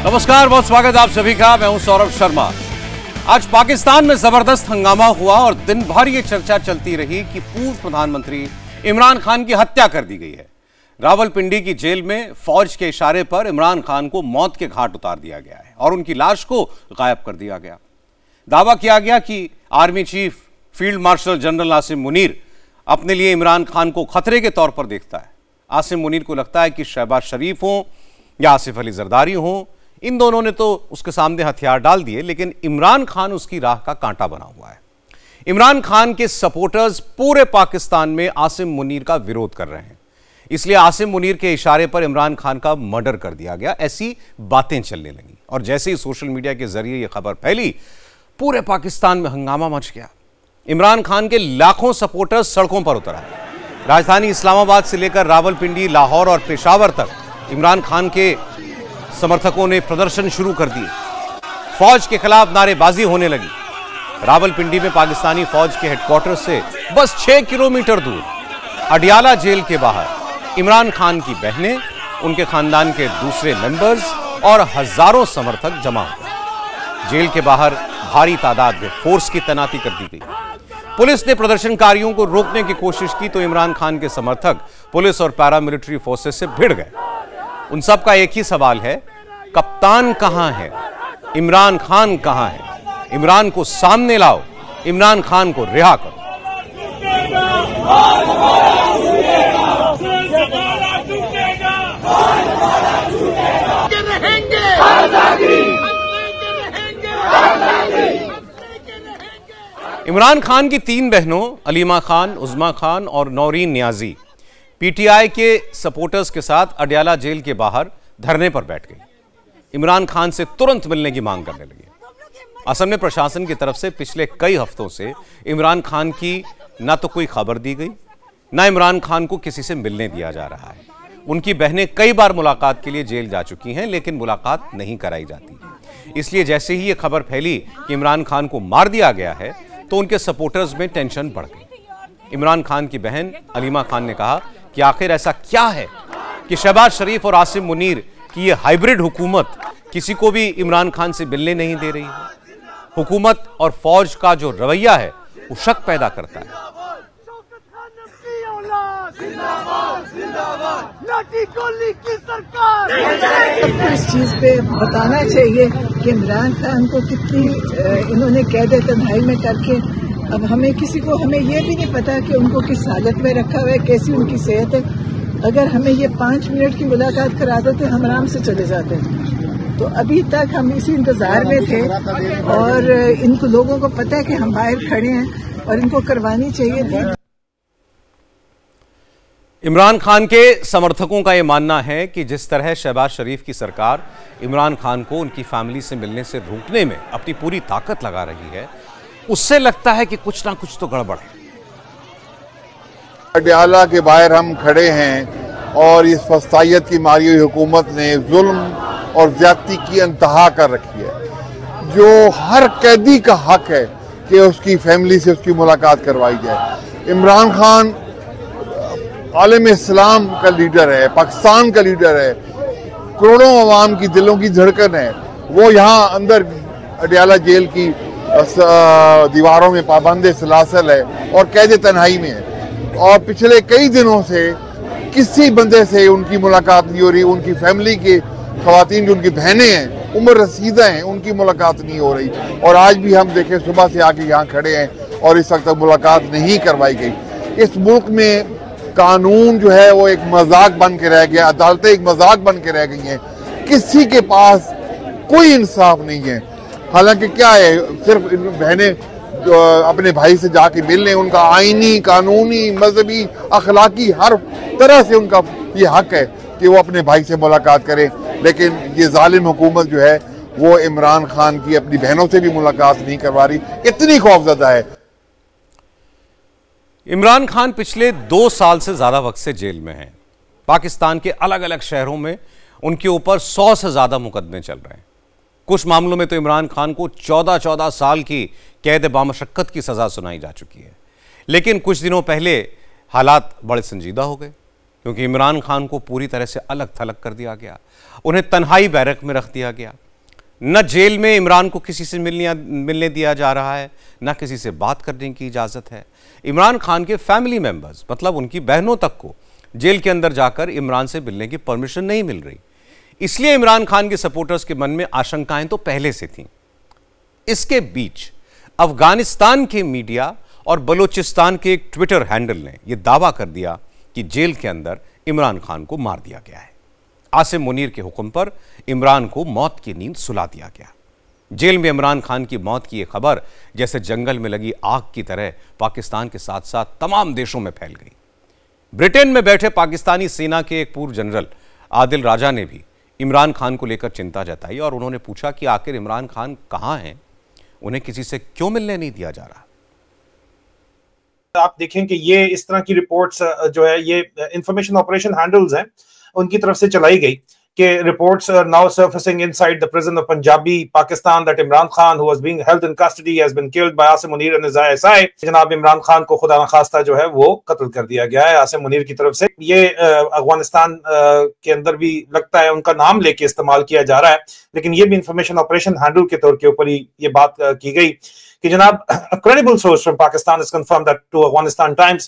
नमस्कार, बहुत स्वागत आप सभी का। मैं हूं सौरभ शर्मा। आज पाकिस्तान में जबरदस्त हंगामा हुआ और दिन भर ये चर्चा चलती रही कि पूर्व प्रधानमंत्री इमरान खान की हत्या कर दी गई है। रावलपिंडी की जेल में फौज के इशारे पर इमरान खान को मौत के घाट उतार दिया गया है और उनकी लाश को गायब कर दिया गया। दावा किया गया कि army chief field marshal general Asim Munir अपने लिए इमरान खान को खतरे के तौर पर देखता है। आसिम मुनीर को लगता है कि शहबाज शरीफ हों या आसिफ अली जरदारी हों, इन दोनों ने तो उसके सामने हथियार डाल दिए, लेकिन इमरान खान उसकी राह का कांटा बना हुआ है। इमरान खान के सपोर्टर्स पूरे पाकिस्तान में आसिम मुनीर का विरोध कर रहे हैं, इसलिए आसिम मुनीर के इशारे पर इमरान खान का मर्डर कर दिया गया, ऐसी बातें चलने लगी। और जैसे ही सोशल मीडिया के जरिए यह खबर फैली, पूरे पाकिस्तान में हंगामा मच गया। इमरान खान के लाखों सपोर्टर्स सड़कों पर उतर आए। राजधानी इस्लामाबाद से लेकर रावलपिंडी, लाहौर और पेशावर तक इमरान खान के समर्थकों ने प्रदर्शन शुरू कर दिए। फौज के खिलाफ नारेबाजी होने लगी। रावलपिंडी में पाकिस्तानी फौज के हेडक्वार्टर से बस 6 किलोमीटर दूर अडियाला जेल के बाहर इमरान खान की बहनें, उनके खानदान के दूसरे मेंबर्स और हजारों समर्थक जमा हुए। जेल के बाहर भारी तादाद में फोर्स की तैनाती कर दी गई। पुलिस ने प्रदर्शनकारियों को रोकने की कोशिश की तो इमरान खान के समर्थक पुलिस और पैरामिलिट्री फोर्सेस से भिड़ गए। उन सब का एक ही सवाल है, कप्तान कहां है? इमरान खान कहां है? इमरान को सामने लाओ, इमरान खान को रिहा करो। इमरान खान की 3 बहनों अलीमा खान, उज़मा खान और नौरीन नियाजी पीटीआई के सपोर्टर्स के साथ अडियाला जेल के बाहर धरने पर बैठ गई। इमरान खान से तुरंत मिलने की मांग करने लगी। असम में प्रशासन की तरफ से पिछले कई हफ्तों से इमरान खान की ना तो कोई खबर दी गई, ना इमरान खान को किसी से मिलने दिया जा रहा है। उनकी बहनें कई बार मुलाकात के लिए जेल जा चुकी हैं, लेकिन मुलाकात नहीं कराई जाती। इसलिए जैसे ही यह खबर फैली कि इमरान खान को मार दिया गया है, तो उनके सपोर्टर्स में टेंशन बढ़ गई। इमरान खान की बहन अलीमा खान ने कहा कि आखिर ऐसा क्या है कि शहबाज शरीफ और आसिम मुनीर की यह हाइब्रिड हुकूमत किसी को भी इमरान खान से मिलने नहीं दे रही है। हुकूमत और फौज का जो रवैया है वो शक पैदा करता है। इस चीज पे बताना चाहिए कि इमरान खान को कितनी इन्होंने कैद तन्हाई में करके, अब हमें किसी को हमें ये भी नहीं पता कि उनको किस हालत में रखा हुआ है, कैसी उनकी सेहत है। अगर हमें ये 5 मिनट की मुलाकात करा देते हम आराम से चले जाते। तो अभी तक हम इसी इंतजार में थे और इनको लोगों को पता है कि हम बाहर खड़े हैं और इनको करवानी चाहिए थी। इमरान खान के समर्थकों का यह मानना है कि जिस तरह शहबाज शरीफ की सरकार इमरान खान को उनकी फैमिली से मिलने से रोकने में अपनी पूरी ताकत लगा रही है, उससे लगता है कि कुछ ना कुछ तो गड़बड़ है। अडियाला के बाहर हम खड़े हैं और इस फसायत की मारी हुई हुकूमत ने जुल्म और ज्यादती की इंतहा कर रखी है। जो हर कैदी का हक है कि उसकी फैमिली से उसकी मुलाकात करवाई जाए। इमरान खान आलम इस्लाम का लीडर है, पाकिस्तान का लीडर है, करोड़ों अवाम की दिलों की धड़कन है। वो यहाँ अंदर अडियाला जेल की दीवारों में पाबंद सलासल है और कैद तन्हाई में है। और पिछले कई दिनों से किसी बंदे से उनकी मुलाकात नहीं हो रही। उनकी फैमिली के खवातीन जो उनकी बहनें हैं, उम्र रसीदा हैं, उनकी मुलाकात नहीं हो रही। और आज भी हम देखें सुबह से आके यहाँ खड़े हैं और इस वक्त तक मुलाकात नहीं करवाई गई। इस मुल्क में कानून जो है वो एक मजाक बन के रह गया, अदालतें एक मजाक बन के रह गई हैं। किसी के पास कोई इंसाफ नहीं है। हालांकि क्या है, सिर्फ बहनें जो अपने भाई से जाके मिल लें, उनका आईनी, कानूनी, मजहबी, अखलाकी हर तरह से उनका ये हक है कि वो अपने भाई से मुलाकात करें। लेकिन ये जालिम हुकूमत जो है वो इमरान खान की अपनी बहनों से भी मुलाकात नहीं करवा रही, इतनी खौफजदा है। इमरान खान पिछले 2 साल से ज्यादा वक्त से जेल में हैं। पाकिस्तान के अलग अलग शहरों में उनके ऊपर 100 से ज्यादा मुकदमे चल रहे हैं। कुछ मामलों में तो इमरान खान को 14-14 साल की कैद बामशक्कत की सजा सुनाई जा चुकी है। लेकिन कुछ दिनों पहले हालात बड़े संजीदा हो गए। क्योंकि इमरान खान को पूरी तरह से अलग थलग कर दिया गया, उन्हें तन्हाई बैरक में रख दिया गया। न जेल में इमरान को किसी से मिलने दिया जा रहा है, न किसी से बात करने की इजाज़त है। इमरान खान के फैमिली मेंबर्स, मतलब उनकी बहनों तक को जेल के अंदर जाकर इमरान से मिलने की परमिशन नहीं मिल रही। इसलिए इमरान खान के सपोर्टर्स के मन में आशंकाएं तो पहले से थीं। इसके बीच अफगानिस्तान के मीडिया और बलूचिस्तान के एक ट्विटर हैंडल ने यह दावा कर दिया कि जेल के अंदर इमरान खान को मार दिया गया है। आसिम मुनीर के हुक्म पर इमरान को मौत की नींद सुला दिया गया। जेल में इमरान खान की मौत की यह खबर जैसे जंगल में लगी आग की तरह पाकिस्तान के साथ साथ तमाम देशों में फैल गई। ब्रिटेन में बैठे पाकिस्तानी सेना के एक पूर्व जनरल आदिल राजा ने भी इमरान खान को लेकर चिंता जताई और उन्होंने पूछा कि आखिर इमरान खान कहां हैं, उन्हें किसी से क्यों मिलने नहीं दिया जा रहा। आप देखें कि ये इस तरह की रिपोर्ट्स जो है ये इंफॉर्मेशन ऑपरेशन हैंडल्स हैं, उनकी तरफ से चलाई गई कि reports are now surfacing inside the prison of Punjabi Pakistan that Imran Khan who was being held in custody has been killed by Asim Munir and ISI. जनाब इमरान खान को खुदा न खास्ता जो है वो कत्ल कर दिया गया है आसिम मुनीर की तरफ से। ये अफगानिस्तान के अंदर भी लगता है उनका नाम लेके इस्तेमाल किया जा रहा है, लेकिन ये भी इंफॉर्मेशन ऑपरेशन हैंडल के तौर के ऊपर ही ये बात की गई कि जनाब a credible source from Pakistan has confirmed that to Afghanistan Times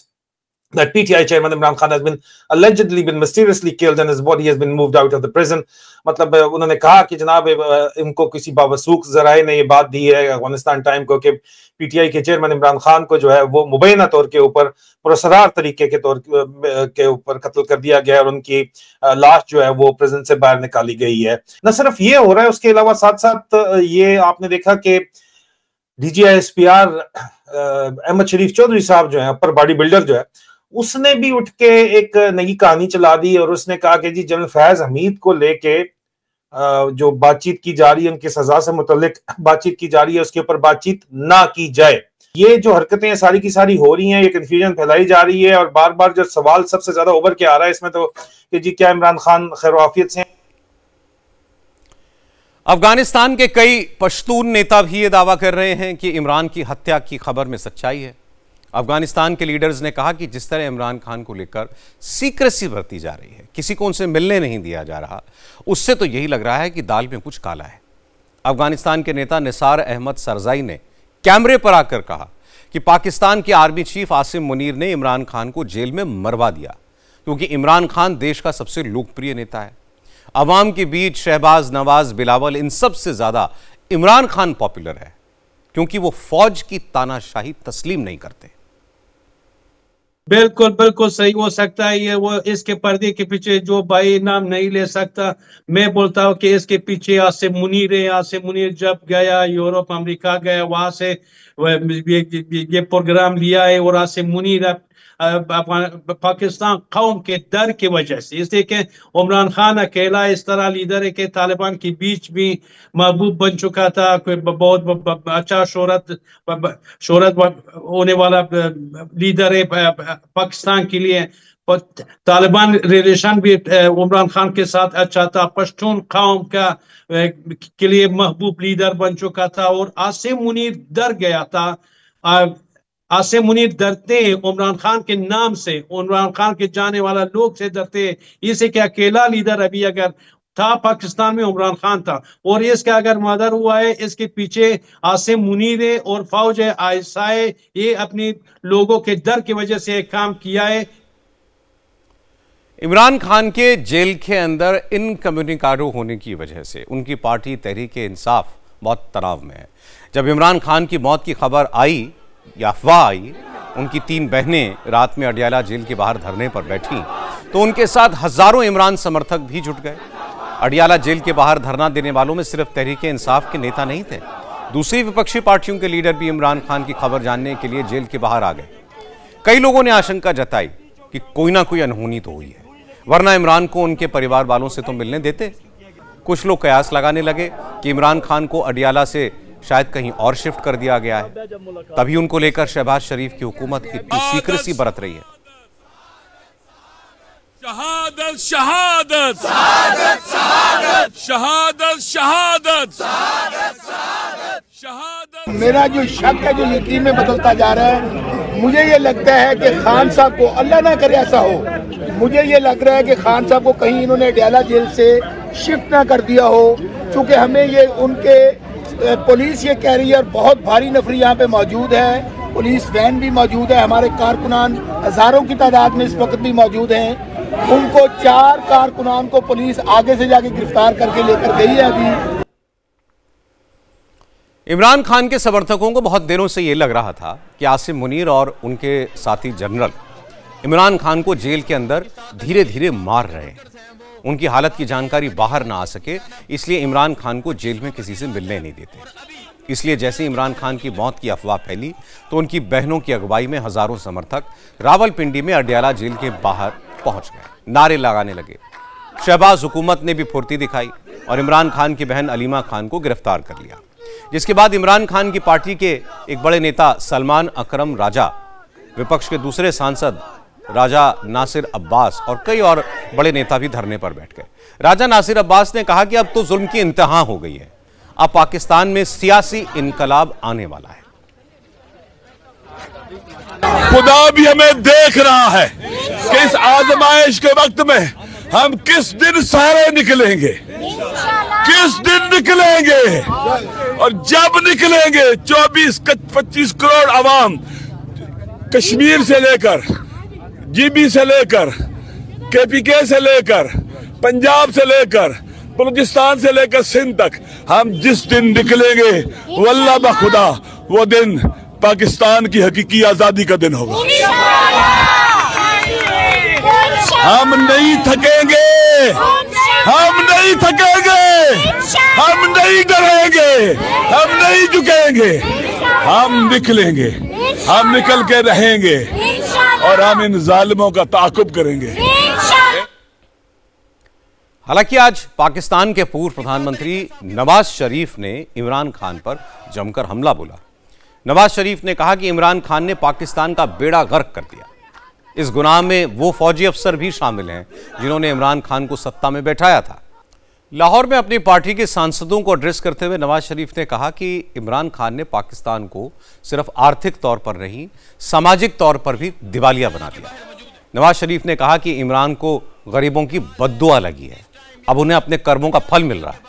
that PTI chairman Imran Khan has been allegedly been mysteriously killed and his body has been moved out of the prison। मतलब उन्होंने कहा कि जनाब इनको किसी बावसूख जराए ने ये बात दी है अफगानिस्तान टाइम को कि पीटीआई के चेयरमैन इमरान खान को जो है वो मुबैना तौर के ऊपर पुरस्कार तरीके के ऊपर कत्ल कर दिया गया और उनकी लाश जो है वो प्रिजन से बाहर निकाली गई है। न सिर्फ ये हो रहा है, उसके अलावा साथ साथ ये आपने देखा कि DGISPR अहमद शरीफ चौधरी साहब जो है अपर बॉडी बिल्डर जो है, उसने भी उठ के एक नई कहानी चला दी और उसने कहा कि जी जनरल फैज हमीद को लेके जो बातचीत की जा रही है, उनकी सजा से मुतल्लिक बातचीत की जा रही है, उसके ऊपर बातचीत ना की जाए। ये जो हरकतें सारी की सारी हो रही हैं, ये कंफ्यूजन फैलाई जा रही है और बार बार जो सवाल सबसे ज्यादा उभर के आ रहा है इसमें तो कि जी क्या इमरान खान खैर-ओ-आफियत से। अफगानिस्तान के कई पश्तून नेता भी ये दावा कर रहे हैं कि इमरान की हत्या की खबर में सच्चाई है। अफगानिस्तान के लीडर्स ने कहा कि जिस तरह इमरान खान को लेकर सीक्रेसी बरती जा रही है, किसी को उनसे मिलने नहीं दिया जा रहा, उससे तो यही लग रहा है कि दाल में कुछ काला है। अफगानिस्तान के नेता निसार अहमद सरजाई ने कैमरे पर आकर कहा कि पाकिस्तान के आर्मी चीफ आसिम मुनीर ने इमरान खान को जेल में मरवा दिया क्योंकि इमरान खान देश का सबसे लोकप्रिय नेता है। अवाम के बीच शहबाज, नवाज, बिलावल, इन सब से ज्यादा इमरान खान पॉपुलर है क्योंकि वो फौज की तानाशाही तस्लीम नहीं करते। बिल्कुल बिल्कुल सही हो सकता है। ये वो इसके पर्दे के पीछे जो भाई नाम नहीं ले सकता। मैं बोलता हूँ कि इसके पीछे आसिम मुनीर है। आसिम मुनीर जब गया यूरोप अमेरिका गया, वहां से ये प्रोग्राम लिया है और आसिम मुनीर पाकिस्तान कौम के डर की वजह से, इसलिए कि इमरान खान अकेला इस तरह लीडर है कि तालिबान के बीच भी महबूब बन चुका था, कोई बहुत अच्छा शोहरत होने वाला लीडर है पाकिस्तान के लिए। तालिबान रिलेशन भी इमरान खान के साथ अच्छा था, पश्तून कौम का के लिए महबूब लीडर बन चुका था और आसिम मुनीर डर गया था। आसिम मुनीर डरते हैं इमरान खान के नाम से, इमरान खान के जाने वाला लोग से डरते हैं। इसे क्या अकेला लीडर अभी अगर था पाकिस्तान में इमरान खान था और इसका अगर मर्डर हुआ है, इसके पीछे आसिम मुनीर है और फौज है आईएसआई, ये अपने लोगों के डर की वजह से काम किया है। इमरान खान के जेल के अंदर इनकम्युनिकाडो होने की वजह से उनकी पार्टी तहरीक इंसाफ बहुत तनाव में है। जब इमरान खान की मौत की खबर आई या अफवाह आई, उनकी 3 बहनें रात में अडियाला जेल के बाहर धरने पर बैठी तो उनके साथ हजारों इमरान समर्थक भी जुट गए। अडियाला जेल के बाहर धरना देने वालों में सिर्फ तहरीक इंसाफ के नेता नहीं थे, दूसरी विपक्षी पार्टियों के लीडर भी इमरान खान की खबर जानने के लिए जेल के बाहर आ गए। कई लोगों ने आशंका जताई कि कोई ना कोई अनहोनी तो हुई है, वरना इमरान को उनके परिवार वालों से तो मिलने देते। कुछ लोग कयास लगाने लगे कि इमरान खान को अडियाला से शायद कहीं और शिफ्ट कर दिया गया है, तभी उनको लेकर शहबाज शरीफ की हुकूमत इतनी सीक्रेसी बरत रही है। शहादत शहादत शहादत शहादत शहादत शहादत शहादत। मेरा जो शक है जो यकीन में बदलता जा रहा है, मुझे ये लगता है कि खान साहब को अल्लाह ना करे ऐसा हो मुझे ये लग रहा है कि खान साहब को कहीं इन्होंने अडयाला जेल से शिफ्ट ना कर दिया हो, क्योंकि हमें ये उनके पुलिस ये कह रही है और बहुत भारी नफरी यहाँ पे मौजूद है, पुलिस वैन भी मौजूद है, हमारे कारकुनान हजारों की तादाद में इस वक्त भी मौजूद हैं। उनको 4 कारकुनान को पुलिस आगे से जाके गिरफ्तार करके लेकर गई है। अभी इमरान खान के समर्थकों को बहुत दिनों से यह लग रहा था कि आसिम मुनीर और उनके साथी जनरल इमरान खान को जेल के अंदर धीरे धीरे मार रहे हैं। उनकी हालत की जानकारी बाहर ना आ सके, इसलिए इमरान खान को जेल में किसी से मिलने नहीं देते। इसलिए जैसे इमरान खान की मौत की अफवाह फैली तो उनकी बहनों की अगुवाई में हजारों समर्थक रावलपिंडी में अडयाला जेल के बाहर पहुंच गए, नारे लगाने लगे। शहबाज हुकूमत ने भी फुर्ती दिखाई और इमरान खान की बहन अलीमा खान को गिरफ्तार कर लिया, जिसके बाद इमरान खान की पार्टी के एक बड़े नेता सलमान अकरम राजा, विपक्ष के दूसरे सांसद राजा नासिर अब्बास और कई और बड़े नेता भी धरने पर बैठ गए। राजा नासिर अब्बास ने कहा कि अब तो जुल्म की इंतहा हो गई है, अब पाकिस्तान में सियासी इनकलाब आने वाला है। खुदा भी हमें देख रहा है कि इस आजमाइश के वक्त में हम किस दिन सारे निकलेंगे, किस दिन निकलेंगे। और जब निकलेंगे 24-25 करोड़ आवाम कश्मीर से लेकर जीबी से लेकर केपीके से लेकर पंजाब से लेकर बलूचिस्तान से लेकर सिंध तक, हम जिस दिन निकलेंगे वल्लाह बखुदा वो दिन पाकिस्तान की हकीकी आजादी का दिन होगा। हम नहीं थकेंगे, हम नहीं थकेंगे, हम नहीं डरेंगे, हम नहीं झुकेंगे, हम निकलेंगे, हम निकल के रहेंगे और हम इन जालिमों का ताकुब करेंगे। हालांकि आज पाकिस्तान के पूर्व प्रधानमंत्री नवाज शरीफ ने इमरान खान पर जमकर हमला बोला। नवाज शरीफ ने कहा कि इमरान खान ने पाकिस्तान का बेड़ा गर्क कर दिया। इस गुनाह में वो फौजी अफसर भी शामिल हैं जिन्होंने इमरान खान को सत्ता में बैठाया था। लाहौर में अपनी पार्टी के सांसदों को एड्रेस करते हुए नवाज शरीफ ने कहा कि इमरान खान ने पाकिस्तान को सिर्फ आर्थिक तौर पर नहीं, सामाजिक तौर पर भी दिवालिया बना दिया। नवाज शरीफ ने कहा कि इमरान को गरीबों की बद्दुआ लगी है, अब उन्हें अपने कर्मों का फल मिल रहा है।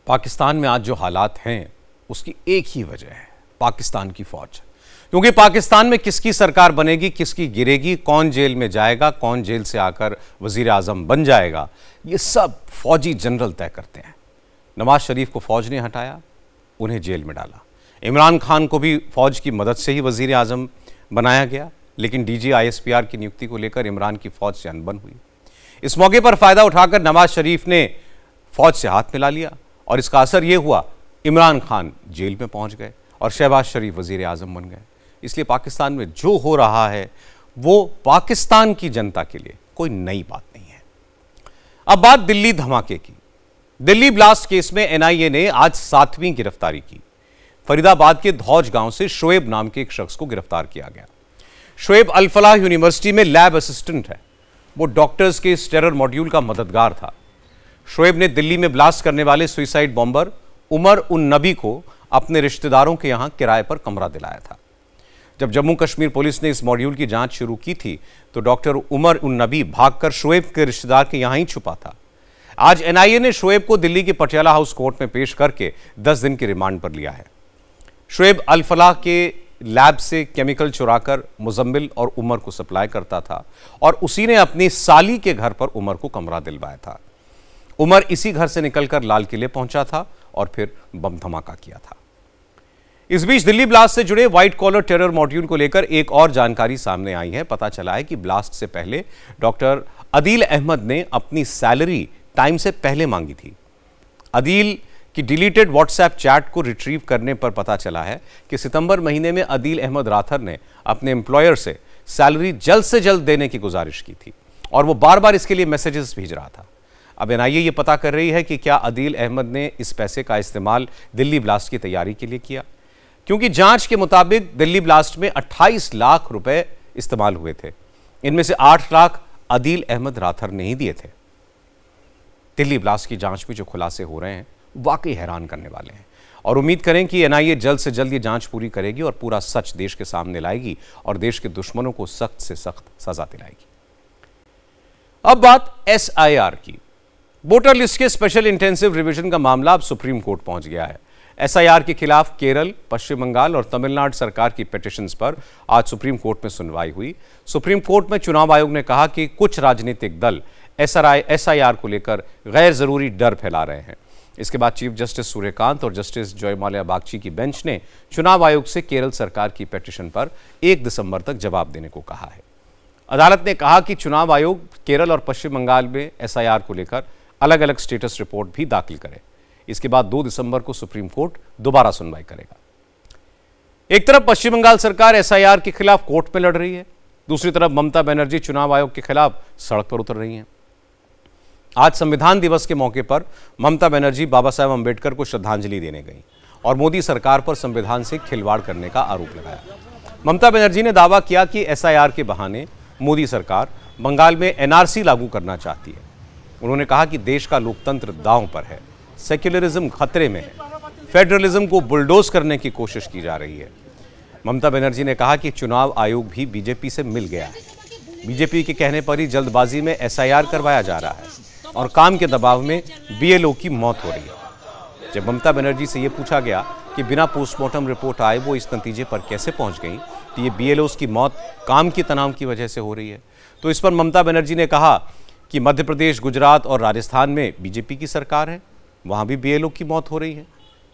पाकिस्तान में आज जो हालात हैं उसकी एक ही वजह है, पाकिस्तान की फौज। क्योंकि पाकिस्तान में किसकी सरकार बनेगी, किसकी गिरेगी, कौन जेल में जाएगा, कौन जेल से आकर वजीर आजम बन जाएगा, ये सब फौजी जनरल तय करते हैं। नवाज शरीफ को फौज ने हटाया, उन्हें जेल में डाला। इमरान खान को भी फौज की मदद से ही वजीर आजम बनाया गया, लेकिन डीजी ISPR की नियुक्ति को लेकर इमरान की फौज से अनबन हुई। इस मौके पर फायदा उठाकर नवाज शरीफ ने फौज से हाथ मिला लिया और इसका असर यह हुआ इमरान खान जेल में पहुंच गए और शहबाज शरीफ वजीर आजम बन गए। इसलिए पाकिस्तान में जो हो रहा है वो पाकिस्तान की जनता के लिए कोई नई बात नहीं है। अब बात दिल्ली धमाके की। दिल्ली ब्लास्ट केस में NIA ने आज 7वीं गिरफ्तारी की। फरीदाबाद के धौज गांव से शोएब नाम के एक शख्स को गिरफ्तार किया गया। शोएब अल फलाह यूनिवर्सिटी में लैब असिस्टेंट है। वो डॉक्टर्स के इस टेरर मॉड्यूल का मददगार था। शोएब ने दिल्ली में ब्लास्ट करने वाले सुइसाइड बॉम्बर उमर उन नबी को अपने रिश्तेदारों के यहां किराए पर कमरा दिलाया था। जब जम्मू कश्मीर पुलिस ने इस मॉड्यूल की जांच शुरू की थी तो डॉक्टर उमर उन नबी भागकर शोएब के रिश्तेदार के यहां ही छुपा था। आज NIA ने शोएब को दिल्ली के पटियाला हाउस कोर्ट में पेश करके 10 दिन की रिमांड पर लिया है। शोएब अल फलाह के लैब से केमिकल चुराकर मुजम्मिल और उमर को सप्लाई करता था और उसी ने अपनी साली के घर पर उमर को कमरा दिलवाया था। उमर इसी घर से निकलकर लाल किले पहुंचा था और फिर बम धमाका किया था। इस बीच दिल्ली ब्लास्ट से जुड़े व्हाइट कॉलर टेरर मॉड्यूल को लेकर एक और जानकारी सामने आई है। पता चला है कि ब्लास्ट से पहले डॉक्टर अदील अहमद ने अपनी सैलरी टाइम से पहले मांगी थी। अदील की डिलीटेड व्हाट्सएप चैट को रिट्रीव करने पर पता चला है कि सितंबर महीने में अदील अहमद राथर ने अपने एम्प्लॉयर से सैलरी जल्द से जल्द देने की गुजारिश की थी और वो बार बार इसके लिए मैसेजेस भेज रहा था। अब NIA ये पता कर रही है कि क्या अदील अहमद ने इस पैसे का इस्तेमाल दिल्ली ब्लास्ट की तैयारी के लिए किया, क्योंकि जांच के मुताबिक दिल्ली ब्लास्ट में 28 लाख रुपए इस्तेमाल हुए थे। इनमें से 8 लाख अदील अहमद राथर ने ही दिए थे। दिल्ली ब्लास्ट की जांच में जो खुलासे हो रहे हैं वाकई हैरान करने वाले हैं और उम्मीद करें कि एनआईए जल्द से जल्द ये जांच पूरी करेगी और पूरा सच देश के सामने लाएगी और देश के दुश्मनों को सख्त से सख्त सजा दिलाएगी। अब बात एसआईआर की। वोटर लिस्ट के स्पेशल इंटेंसिव रिवीजन का मामला अब सुप्रीम कोर्ट पहुंच गया है। एसआईआर के खिलाफ केरल, पश्चिम बंगाल और तमिलनाडु सरकार की पिटीशंस पर आज सुप्रीम कोर्ट में सुनवाई हुई। सुप्रीम कोर्ट में चुनाव आयोग ने कहा कि कुछ राजनीतिक दल एसआईआर को लेकर गैर जरूरी डर फैला रहे हैं। इसके बाद चीफ जस्टिस सूर्यकांत और जस्टिस जयमाल्या बागची की बेंच ने चुनाव आयोग से केरल सरकार की पिटीशन पर 1 दिसंबर तक जवाब देने को कहा है। अदालत ने कहा कि चुनाव आयोग केरल और पश्चिम बंगाल में एसआईआर को लेकर अलग अलग स्टेटस रिपोर्ट भी दाखिल करे। इसके बाद 2 दिसंबर को सुप्रीम कोर्ट दोबारा सुनवाई करेगा। एक तरफ पश्चिम बंगाल सरकार एसआईआर के खिलाफ कोर्ट में लड़ रही है, दूसरी तरफ ममता बनर्जी चुनाव आयोग के खिलाफ सड़क पर उतर रही हैं। आज संविधान दिवस के मौके पर ममता बनर्जी बाबा साहेब अंबेडकर को श्रद्धांजलि देने गई और मोदी सरकार पर संविधान से खिलवाड़ करने का आरोप लगाया। ममता बनर्जी ने दावा किया कि एसआईआर के बहाने मोदी सरकार बंगाल में एनआरसी लागू करना चाहती है। उन्होंने कहा कि देश का लोकतंत्र दांव पर है, सेक्युलरिज्म खतरे में है, फेडरलिज्म को बुलडोज करने की कोशिश की जा रही है। ममता बनर्जी ने कहा कि चुनाव आयोग भी बीजेपी से मिल गया है। बीजेपी के कहने पर ही जल्दबाजी में एसआईआर करवाया जा रहा है और काम के दबाव में बीएलओ की मौत हो रही है। जब ममता बनर्जी से यह पूछा गया कि बिना पोस्टमार्टम रिपोर्ट आए वो इस नतीजे पर कैसे पहुंच गई कि ये बीएलओस की मौत काम की तनाव की वजह से हो रही है, तो इस पर ममता बनर्जी ने कहा कि मध्य प्रदेश, गुजरात और राजस्थान में बीजेपी की सरकार है, वहां भी बीएलओ की मौत हो रही है।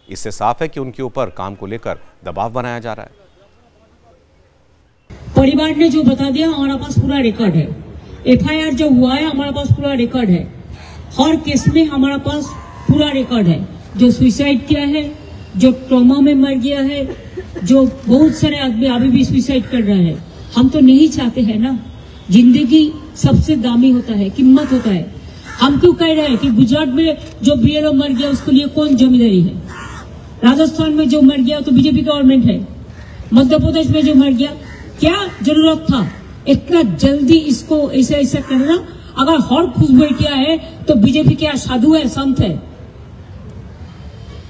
इससे साफ है कि उनके ऊपर काम को लेकर दबाव बनाया जा रहा है। परिवार ने जो बता दिया, हमारे पास पूरा रिकॉर्ड है। एफआईआर जो हुआ है, हमारे पास पूरा रिकॉर्ड है। हर केस में हमारे पास पूरा रिकॉर्ड है। जो सुसाइड किया है, जो ट्रॉमा में मर गया है, जो बहुत सारे आदमी अभी भी सुसाइड कर रहा है। हम तो नहीं चाहते हैं ना। जिंदगी सबसे दामी होता है, कीमत होता है। हम क्यों कह रहे हैं कि गुजरात में जो बीएलओ मर गया उसके लिए कौन जिम्मेदारी है? राजस्थान में जो मर गया तो बीजेपी गवर्नमेंट है। मध्य प्रदेश में जो मर गया, क्या जरूरत था इतना जल्दी इसको ऐसा करना? अगर हर खुश बैठिया है तो बीजेपी क्या साधु है, संत है?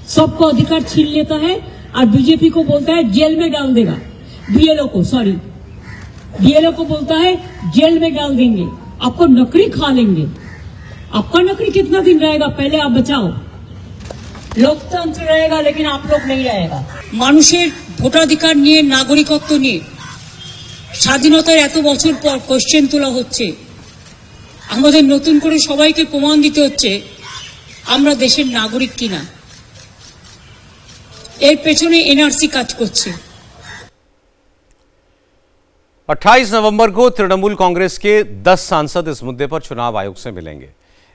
सबको अधिकार छीन लेता है और बीजेपी को बोलता है जेल में डाल देगा। बीएलओ को बोलता है जेल में डाल देंगे, आपको नौकरी खा लेंगे। आपका नौकरी कितना दिन रहेगा? पहले आप बचाओ। लोकतंत्र रहेगा लेकिन आप लोग नहीं रहेगा। মানুষের ভোটাধিকার নিয়ে, নাগরিকত্ব নিয়ে স্বাধীনতার এত বছর পর কোশ্চেন তোলা হচ্ছে। আমাদের নতুন করে সবাইকে প্রমাণ দিতে হচ্ছে আমরা দেশের নাগরিক কিনা। এর পেছনে এনআরসি কাজ করছে। 28 नवंबर को तृणमूल कांग्रेस के 10 सांसद इस मुद्दे पर चुनाव आयोग से मिलेंगे,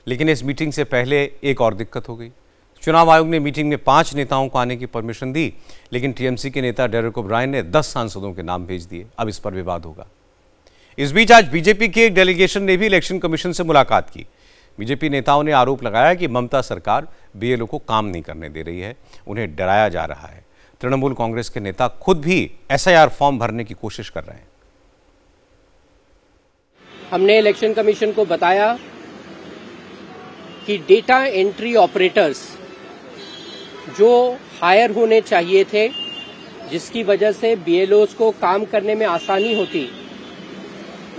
लेकिन इस मीटिंग से पहले एक और दिक्कत हो गई। चुनाव आयोग ने मीटिंग में 5 नेताओं को आने की परमिशन दी, लेकिन टीएमसी के नेता डेरेक ओब्रायन ने 10 सांसदों के नाम भेज दिए। अब इस पर विवाद होगा। इस बीच आज बीजेपी के एक डेलीगेशन ने भी इलेक्शन कमीशन से मुलाकात की। बीजेपी नेताओं ने आरोप लगाया कि ममता सरकार बीएलओ को काम नहीं करने दे रही है, उन्हें डराया जा रहा है। तृणमूल कांग्रेस के नेता खुद भी एसआईआर फॉर्म भरने की कोशिश कर रहे हैं। हमने इलेक्शन कमीशन को बताया कि डेटा एंट्री ऑपरेटर्स जो हायर होने चाहिए थे, जिसकी वजह से बीएलओस को काम करने में आसानी होती,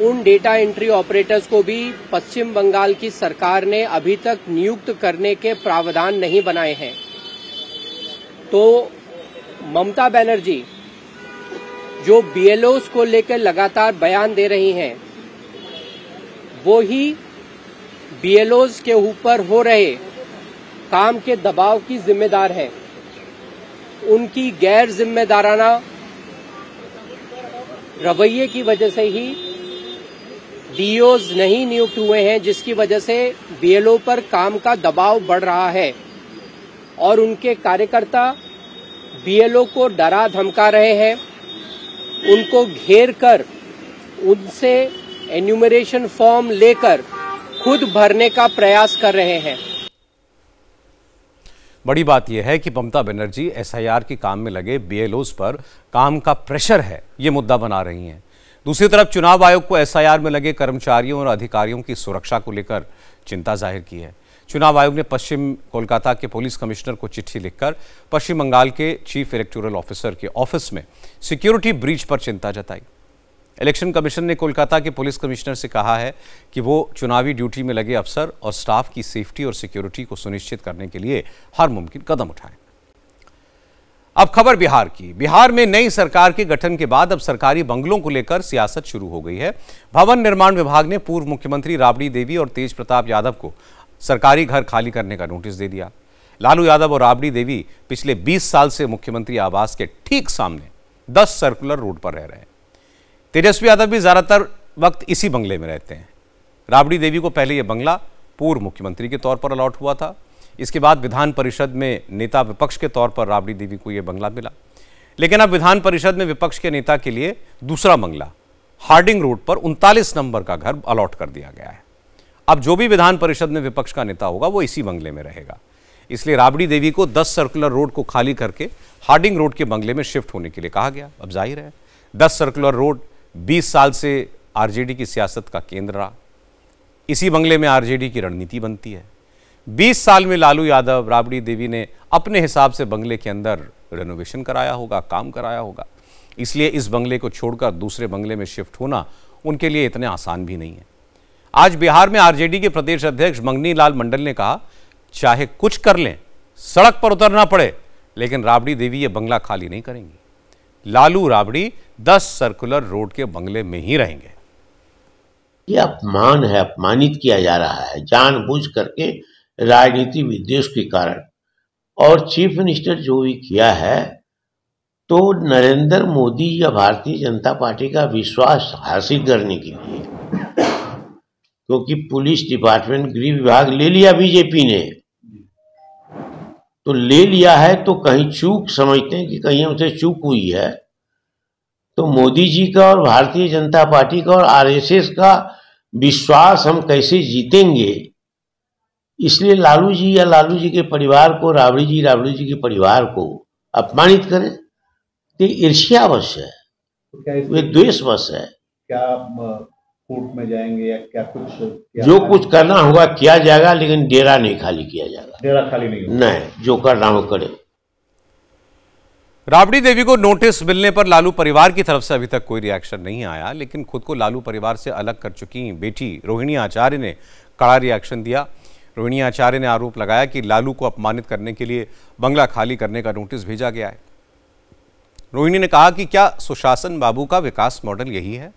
उन डेटा एंट्री ऑपरेटर्स को भी पश्चिम बंगाल की सरकार ने अभी तक नियुक्त करने के प्रावधान नहीं बनाए हैं। तो ममता बनर्जी जो बीएलओस को लेकर लगातार बयान दे रही हैं, वो ही बीएलओस के ऊपर हो रहे काम के दबाव की जिम्मेदार है। उनकी गैर जिम्मेदाराना रवैये की वजह से ही डीओज नहीं नियुक्त हुए हैं, जिसकी वजह से बीएलओ पर काम का दबाव बढ़ रहा है और उनके कार्यकर्ता बीएलओ को डरा धमका रहे हैं, उनको घेर कर उनसे एन्यूमरेशन फॉर्म लेकर खुद भरने का प्रयास कर रहे हैं। बड़ी बात यह है कि ममता बनर्जी एसआईआर के काम में लगे बीएलओस पर काम का प्रेशर है, ये मुद्दा बना रही हैं। दूसरी तरफ चुनाव आयोग को एसआईआर में लगे कर्मचारियों और अधिकारियों की सुरक्षा को लेकर चिंता जाहिर की है। चुनाव आयोग ने पश्चिम कोलकाता के पुलिस कमिश्नर को चिट्ठी लिखकर पश्चिम बंगाल के चीफ इलेक्टोरल ऑफिसर के ऑफिस में सिक्योरिटी ब्रीच पर चिंता जताई। इलेक्शन कमीशन ने कोलकाता के पुलिस कमिश्नर से कहा है कि वो चुनावी ड्यूटी में लगे अफसर और स्टाफ की सेफ्टी और सिक्योरिटी को सुनिश्चित करने के लिए हर मुमकिन कदम उठाएं। अब खबर बिहार की। बिहार में नई सरकार के गठन के बाद अब सरकारी बंगलों को लेकर सियासत शुरू हो गई है। भवन निर्माण विभाग ने पूर्व मुख्यमंत्री राबड़ी देवी और तेज प्रताप यादव को सरकारी घर खाली करने का नोटिस दे दिया। लालू यादव और राबड़ी देवी पिछले 20 साल से मुख्यमंत्री आवास के ठीक सामने 10 सर्कुलर रोड पर रह रहे हैं। तेजस्वी यादव भी ज्यादातर वक्त इसी बंगले में रहते हैं। राबड़ी देवी को पहले यह बंगला पूर्व मुख्यमंत्री के तौर पर अलॉट हुआ था। इसके बाद विधान परिषद में नेता विपक्ष के तौर पर राबड़ी देवी को यह बंगला मिला, लेकिन अब विधान परिषद में विपक्ष के नेता के लिए दूसरा बंगला हार्डिंग रोड पर 39 नंबर का घर अलॉट कर दिया गया है। अब जो भी विधान परिषद में विपक्ष का नेता होगा वो इसी बंगले में रहेगा। इसलिए राबड़ी देवी को 10 सर्कुलर रोड को खाली करके हार्डिंग रोड के बंगले में शिफ्ट होने के लिए कहा गया। अब जाहिर है 10 सर्कुलर रोड 20 साल से आरजेडी की सियासत का केंद्र रहा। इसी बंगले में आरजेडी की रणनीति बनती है। 20 साल में लालू यादव, राबड़ी देवी ने अपने हिसाब से बंगले के अंदर रेनोवेशन कराया होगा, काम कराया होगा। इसलिए इस बंगले को छोड़कर दूसरे बंगले में शिफ्ट होना उनके लिए इतने आसान भी नहीं है। आज बिहार में आरजेडी के प्रदेश अध्यक्ष मंगनी लाल मंडल ने कहा, चाहे कुछ कर लें, सड़क पर उतरना पड़े, लेकिन राबड़ी देवी ये बंगला खाली नहीं करेंगी। लालू राबड़ी 10 सर्कुलर रोड के बंगले में ही रहेंगे। ये अपमान है, अपमानित किया जा रहा है जानबूझ करके राजनीति विद्वेष के कारण। और चीफ मिनिस्टर जो भी किया है तो नरेंद्र मोदी या भारतीय जनता पार्टी का विश्वास हासिल करने के लिए, क्योंकि पुलिस डिपार्टमेंट, गृह विभाग ले लिया बीजेपी ने, तो ले लिया है तो कहीं चूक समझते हैं कि कहीं हमसे चूक हुई है, तो मोदी जी का और भारतीय जनता पार्टी का और आरएसएस का विश्वास हम कैसे जीतेंगे। इसलिए लालू जी या लालू जी के परिवार को, राबड़ी जी के परिवार को अपमानित करें तो ईर्ष्यावश है, वे द्वेषवश है। क्या कोर्ट में जाएंगे या क्या कुछ जो कुछ करना होगा किया जाएगा, लेकिन डेरा नहीं खाली किया जाएगा। डेरा खाली नहीं, जो करना हो करे। राबड़ी देवी को नोटिस मिलने पर लालू परिवार की तरफ से अभी तक कोई रिएक्शन नहीं आया, लेकिन खुद को लालू परिवार से अलग कर चुकी बेटी रोहिणी आचार्य ने कड़ा रिएक्शन दिया। रोहिणी आचार्य ने आरोप लगाया कि लालू को अपमानित करने के लिए बंगला खाली करने का नोटिस भेजा गया है। रोहिणी ने कहा कि क्या सुशासन बाबू का विकास मॉडल यही है?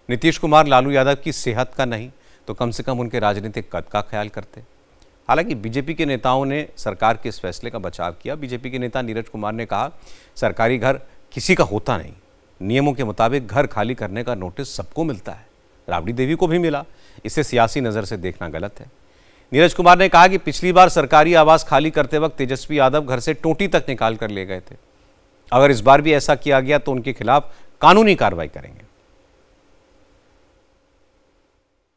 नीतीश कुमार लालू यादव की सेहत का नहीं तो कम से कम उनके राजनीतिक कद का ख्याल करते। हालांकि बीजेपी के नेताओं ने सरकार के इस फैसले का बचाव किया। बीजेपी के नेता नीरज कुमार ने कहा, सरकारी घर किसी का होता नहीं, नियमों के मुताबिक घर खाली करने का नोटिस सबको मिलता है, राबड़ी देवी को भी मिला, इसे सियासी नज़र से देखना गलत है। नीरज कुमार ने कहा कि पिछली बार सरकारी आवास खाली करते वक्त तेजस्वी यादव घर से टोटी तक निकाल कर ले गए थे। अगर इस बार भी ऐसा किया गया तो उनके खिलाफ कानूनी कार्रवाई करेंगे।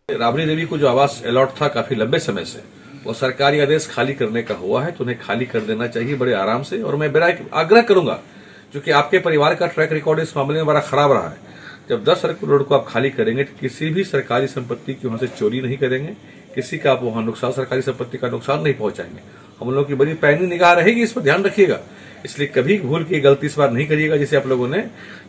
राबड़ी देवी को जो आवास अलॉट था काफी लंबे समय से, वो सरकारी आदेश खाली करने का हुआ है तो उन्हें खाली कर देना चाहिए बड़े आराम से। और मैं बड़ा आग्रह करूंगा, क्योंकि आपके परिवार का ट्रैक रिकॉर्ड इस मामले में बड़ा खराब रहा है। जब 10 सर्कुलर रोड को आप खाली करेंगे तो किसी भी सरकारी संपत्ति की वहां से चोरी नहीं करेंगे, किसी का आप वहां नुकसान, सरकारी संपत्ति का नुकसान नहीं पहुंचाएंगे। हम लोगों की बड़ी पैनी निगाह रहेगी, इस पर ध्यान रखिएगा। इसलिए कभी भूल की गलती इस बार नहीं करिएगा। जैसे आप लोगों ने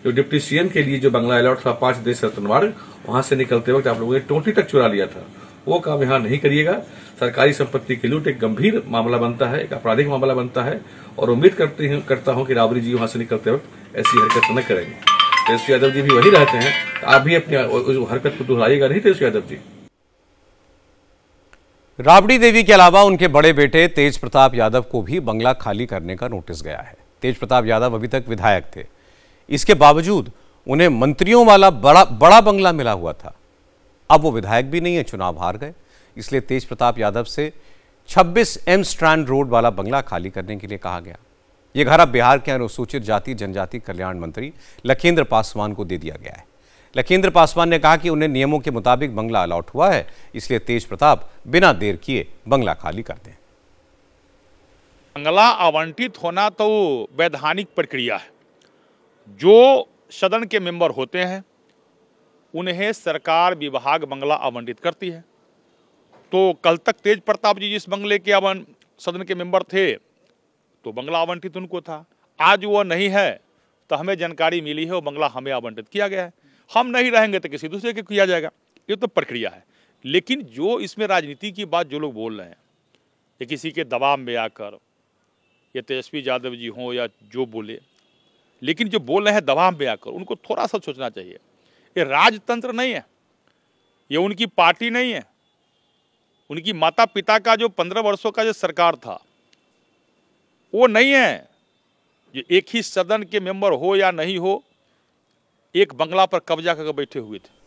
जो डिप्टी सीएम के लिए जो बंगला अलॉट था 5 देश रतनवाड़, वहां से निकलते वक्त आप लोगों ने टोटी तक चुरा लिया था, वो काम यहाँ नहीं करिएगा। सरकारी संपत्ति की लूट एक गंभीर मामला बनता है, एक आपराधिक मामला बनता है, और उम्मीद करता हूं कि राबड़ी जी वहां से निकलते वक्त ऐसी हरकत न करेंगे। तेजस्वी यादव जी भी वही रहते हैं, तो आप भी अपनी हरकत को दोहराइएगा नहीं तेजस्वी यादव जी। राबड़ी देवी के अलावा उनके बड़े बेटे तेज प्रताप यादव को भी बंगला खाली करने का नोटिस गया है। तेज प्रताप यादव अभी तक विधायक थे, इसके बावजूद उन्हें मंत्रियों वाला बड़ा बंगला मिला हुआ था। अब वो विधायक भी नहीं है, चुनाव हार गए, इसलिए तेज प्रताप यादव से 26 एम स्ट्रैंड रोड वाला बंगला खाली करने के लिए कहा गया। यह घर अब बिहार के अनुसूचित जाति जनजाति कल्याण मंत्री लखेंद्र पासवान को दे दिया गया है। लखेंद्र पासवान ने कहा कि उन्हें नियमों के मुताबिक बंगला अलॉट हुआ है, इसलिए तेज प्रताप बिना देर किए बंगला खाली कर दें। बंगला आवंटित होना तो वैधानिक प्रक्रिया है। जो सदन के मेंबर होते हैं उन्हें सरकार विभाग बंगला आवंटित करती है। तो कल तक तेज प्रताप जी जिस बंगले के सदन के मेंबर थे तो बंगला आवंटित उनको था, आज वो नहीं है तो हमें जानकारी मिली है वो बंगला हमें आवंटित किया गया है। हम नहीं रहेंगे तो किसी दूसरे के किया जाएगा, ये तो प्रक्रिया है। लेकिन जो इसमें राजनीति की बात जो लोग बोल रहे हैं, ये किसी के दबाव में आकर, ये तेजस्वी यादव जी हों या जो बोले, लेकिन जो बोल रहे हैं दबाव में आकर, उनको थोड़ा सा सोचना चाहिए। ये राजतंत्र नहीं है, ये उनकी पार्टी नहीं है। उनकी माता पिता का जो 15 वर्षों का जो सरकार था वो नहीं है। जो एक ही सदन के मेंबर हो या नहीं हो, एक बंगला पर कब्जा करके बैठे हुए थे।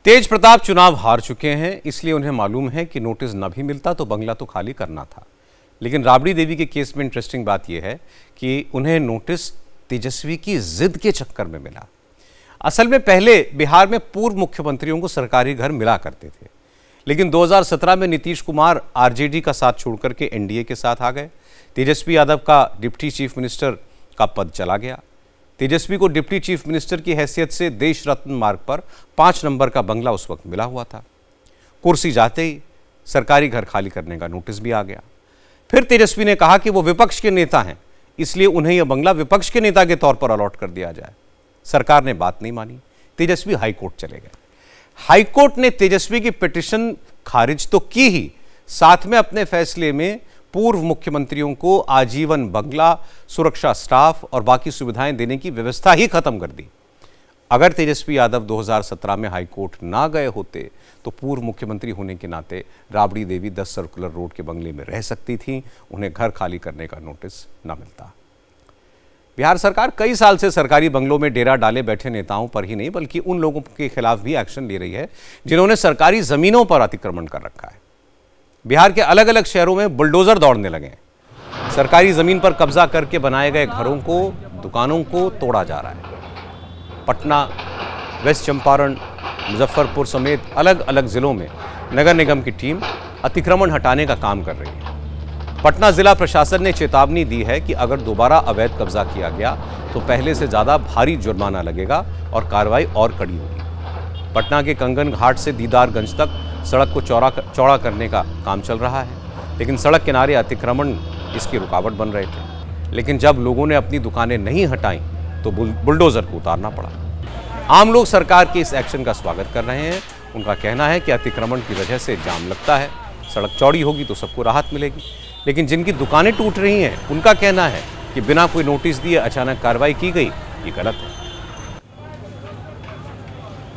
तेज प्रताप चुनाव हार चुके हैं, इसलिए उन्हें मालूम है कि नोटिस न भी मिलता तो बंगला तो खाली करना था। लेकिन राबड़ी देवी के केस में इंटरेस्टिंग बात यह है कि उन्हें नोटिस तेजस्वी की जिद के चक्कर में मिला। असल में पहले बिहार में पूर्व मुख्यमंत्रियों को सरकारी घर मिला करते थे, लेकिन 2017 में नीतीश कुमार आरजेडी का साथ छोड़कर के एनडीए के साथ आ गए। तेजस्वी यादव का डिप्टी चीफ मिनिस्टर का पद चला गया। तेजस्वी को डिप्टी चीफ मिनिस्टर की हैसियत से देश रत्न मार्ग पर 5 नंबर का बंगला उस वक्त मिला हुआ था। कुर्सी जाते ही सरकारी घर खाली करने का नोटिस भी आ गया। फिर तेजस्वी ने कहा कि वो विपक्ष के नेता हैं, इसलिए उन्हें यह बंगला विपक्ष के नेता के तौर पर अलॉट कर दिया जाए। सरकार ने बात नहीं मानी, तेजस्वी हाईकोर्ट चले गए। हाईकोर्ट ने तेजस्वी की पिटीशन खारिज तो की ही, साथ में अपने फैसले में पूर्व मुख्यमंत्रियों को आजीवन बंगला, सुरक्षा स्टाफ और बाकी सुविधाएं देने की व्यवस्था ही खत्म कर दी। अगर तेजस्वी यादव 2017 में हाईकोर्ट ना गए होते तो पूर्व मुख्यमंत्री होने के नाते राबड़ी देवी 10 सर्कुलर रोड के बंगले में रह सकती थी, उन्हें घर खाली करने का नोटिस ना मिलता। बिहार सरकार कई साल से सरकारी बंगलों में डेरा डाले बैठे नेताओं पर ही नहीं बल्कि उन लोगों के खिलाफ भी एक्शन ले रही है जिन्होंने सरकारी जमीनों पर अतिक्रमण कर रखा है। बिहार के अलग अलग शहरों में बुलडोजर दौड़ने लगे हैं। सरकारी जमीन पर कब्जा करके बनाए गए घरों को, दुकानों को तोड़ा जा रहा है। पटना, वेस्ट चंपारण, मुजफ्फरपुर समेत अलग अलग जिलों में नगर निगम की टीम अतिक्रमण हटाने का काम कर रही है। पटना जिला प्रशासन ने चेतावनी दी है कि अगर दोबारा अवैध कब्जा किया गया तो पहले से ज्यादा भारी जुर्माना लगेगा और कार्रवाई और कड़ी होगी। पटना के कंगन घाट से दीदारगंज तक सड़क को चौड़ा करने का काम चल रहा है, लेकिन सड़क किनारे अतिक्रमण इसकी रुकावट बन रहे थे। लेकिन जब लोगों ने अपनी दुकानें नहीं हटाई तो बुलडोजर को उतारना पड़ा। आम लोग सरकार के इस एक्शन का स्वागत कर रहे हैं। उनका कहना है कि अतिक्रमण की वजह से जाम लगता है, सड़क चौड़ी होगी तो सबको राहत मिलेगी। लेकिन जिनकी दुकानें टूट रही हैं, उनका कहना है कि बिना कोई नोटिस दिए अचानक कार्रवाई की गई, ये गलत है।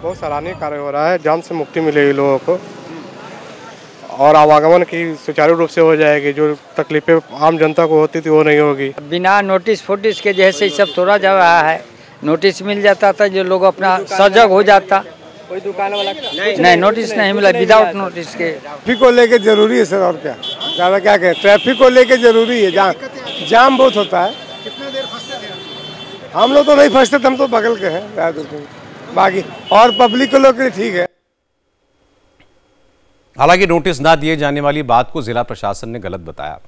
बहुत सराहनीय कार्य हो रहा है, जाम से मुक्ति मिलेगी लोगों को और आवागमन की सुचारू रूप से हो जाएगी। जो तकलीफें आम जनता को होती थी वो नहीं होगी। बिना नोटिस फोटिस के जैसे सब तोड़ा जा रहा है, नोटिस मिल जाता था जो लोग अपना सजग हो जाता। कोई दुकान वाला नहीं, नोटिस नहीं मिला, विदाउट नोटिस के। ट्रैफिक को लेके जरूरी है सर, और क्या ज़्यादा क्या कहें। ट्रैफिक को लेके जरूरी है, जाम बहुत होता है। कितने देर फंसते थे? हम लोग तो नहीं फंसते थे, हम तो बगल के हैं बाकी, और पब्लिक के लोग के लिए ठीक है। हालांकि नोटिस ना दिए जाने वाली बात को जिला प्रशासन ने गलत बताया।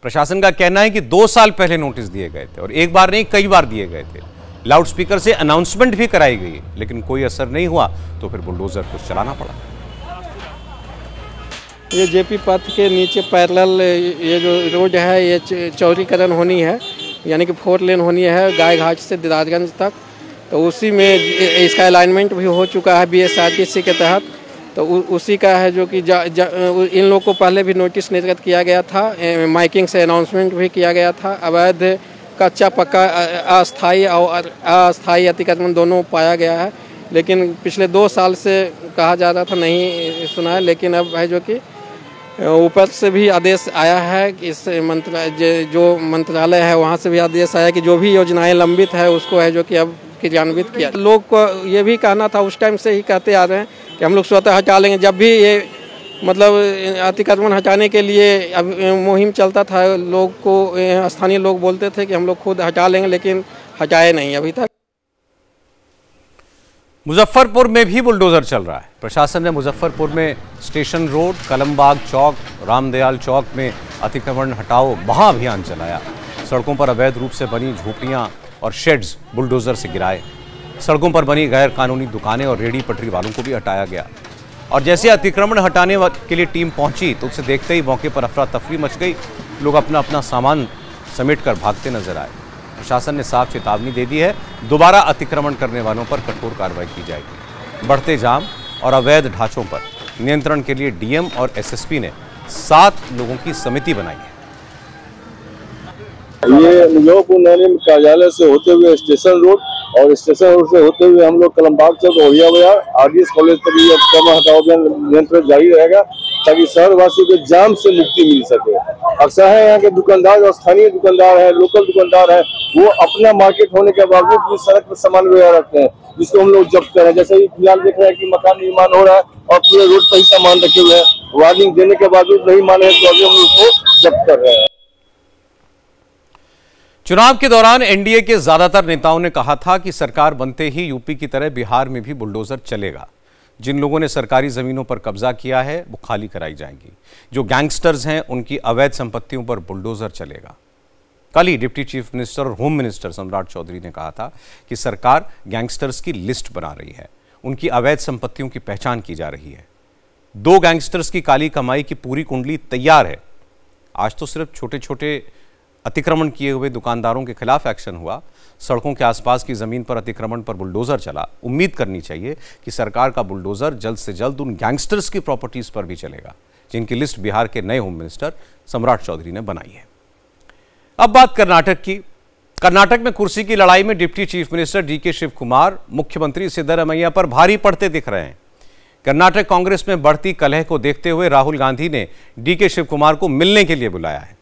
प्रशासन का कहना है कि 2 साल पहले नोटिस दिए गए थे और एक बार नहीं कई बार दिए गए थे। लाउडस्पीकर से अनाउंसमेंट भी कराई गई, लेकिन कोई असर नहीं हुआ तो फिर बुलडोजर को चलाना पड़ा। ये जेपी पथ के नीचे पैरेलल ये जो रोड है ये चौड़ीकरण होनी है, यानी कि 4 लेन होनी है गाय घाट से दीदारगंज तक। तो उसी में इसका अलाइनमेंट भी हो चुका है BSRTC के तहत। तो उसी का है जो कि इन लोगों को पहले भी नोटिस निर्गत किया गया था, माइकिंग से अनाउंसमेंट भी किया गया था। अवैध कच्चा पक्का अस्थाई और अस्थाई अतिक्रमण दोनों पाया गया है, लेकिन पिछले 2 साल से कहा जा रहा था नहीं सुना है। लेकिन अब है जो कि ऊपर से भी आदेश आया है कि इस जो मंत्रालय है वहाँ से भी आदेश आया कि जो भी योजनाएं लंबित है उसको है जो कि अब क्रियान्वित किया। लोग को ये भी कहना था, उस टाइम से ही कहते आ रहे हैं कि हम लोग स्वतः हटा लेंगे। जब भी ये मतलब अतिक्रमण हटाने के लिए अब मुहिम चलता था, लोग को स्थानीय लोग बोलते थे कि हम लोग खुद हटा लेंगे, लेकिन हटाए नहीं अभी तक। मुजफ्फरपुर में भी बुलडोजर चल रहा है। प्रशासन ने मुजफ्फरपुर में स्टेशन रोड, कलमबाग चौक, रामदयाल चौक में अतिक्रमण हटाओ महाअभियान चलाया। सड़कों पर अवैध रूप से बनी झोपड़ियां और शेड्स बुलडोजर से गिराए। सड़कों पर बनी गैर कानूनी दुकानें और रेहड़ी पटरी वालों को भी हटाया गया। और जैसे अतिक्रमण हटाने के लिए टीम पहुंची तो उसे देखते ही मौके पर अफरा तफरी मच गई। लोग अपना अपना सामान समेटकर भागते नजर आए। प्रशासन ने साफ चेतावनी दे दी है, दोबारा अतिक्रमण करने वालों पर कठोर कार्रवाई की जाएगी। बढ़ते जाम और अवैध ढांचों पर नियंत्रण के लिए डीएम और एसएसपी ने 7 लोगों की समिति बनाई है। ये मुजफ्फरपुर नगर कार्यालय से होते हुए स्टेशन रोड और स्टेशन रोड से होते हुए हम लोग कलमबाग चौक ओहिया बाजार आरडीएस कॉलेज तक ये अतिक्रमण हटाओ अभियान नियंत्रण जारी रहेगा ताकि शहरवासियों को जाम से मुक्ति मिल सके। अक्सर है यहाँ के दुकानदार और स्थानीय दुकानदार है, लोकल दुकानदार है, वो अपना मार्केट होने के बावजूद भी सड़क पर सामान वगैरह रखते हैं, जिसको हम लोग जब्त कर रहे हैं। जैसे ही फिलहाल देख रहे हैं कि मकान निर्माण हो रहा है और पूरे रोड पर ही सामान रखे हुए हैं। वार्निंग देने के बावजूद नहीं माने तो अभी हम उसको जब्त कर रहे हैं। चुनाव के दौरान एनडीए के ज्यादातर नेताओं ने कहा था कि सरकार बनते ही यूपी की तरह बिहार में भी बुलडोजर चलेगा। जिन लोगों ने सरकारी जमीनों पर कब्जा किया है वो खाली कराई जाएंगी। जो गैंगस्टर्स हैं उनकी अवैध संपत्तियों पर बुलडोजर चलेगा। कल ही डिप्टी चीफ मिनिस्टर और होम मिनिस्टर सम्राट चौधरी ने कहा था कि सरकार गैंगस्टर्स की लिस्ट बना रही है, उनकी अवैध संपत्तियों की पहचान की जा रही है। 2 गैंगस्टर्स की काली कमाई की पूरी कुंडली तैयार है। आज तो सिर्फ छोटे छोटे अतिक्रमण किए हुए दुकानदारों के खिलाफ एक्शन हुआ, सड़कों के आसपास की जमीन पर अतिक्रमण पर बुलडोजर चला। उम्मीद करनी चाहिए कि सरकार का बुलडोजर जल्द से जल्द उन गैंगस्टर्स की प्रॉपर्टीज पर भी चलेगा, जिनकी लिस्ट बिहार के नए होम मिनिस्टर सम्राट चौधरी ने बनाई है। अब बात कर्नाटक की। कर्नाटक में कुर्सी की लड़ाई में deputy chief minister DK Shivakumar मुख्यमंत्री सिद्धरमैया पर भारी पड़ते दिख रहे हैं। कर्नाटक कांग्रेस में बढ़ती कलह को देखते हुए राहुल गांधी ने डीके शिव कुमार को मिलने के लिए बुलाया है।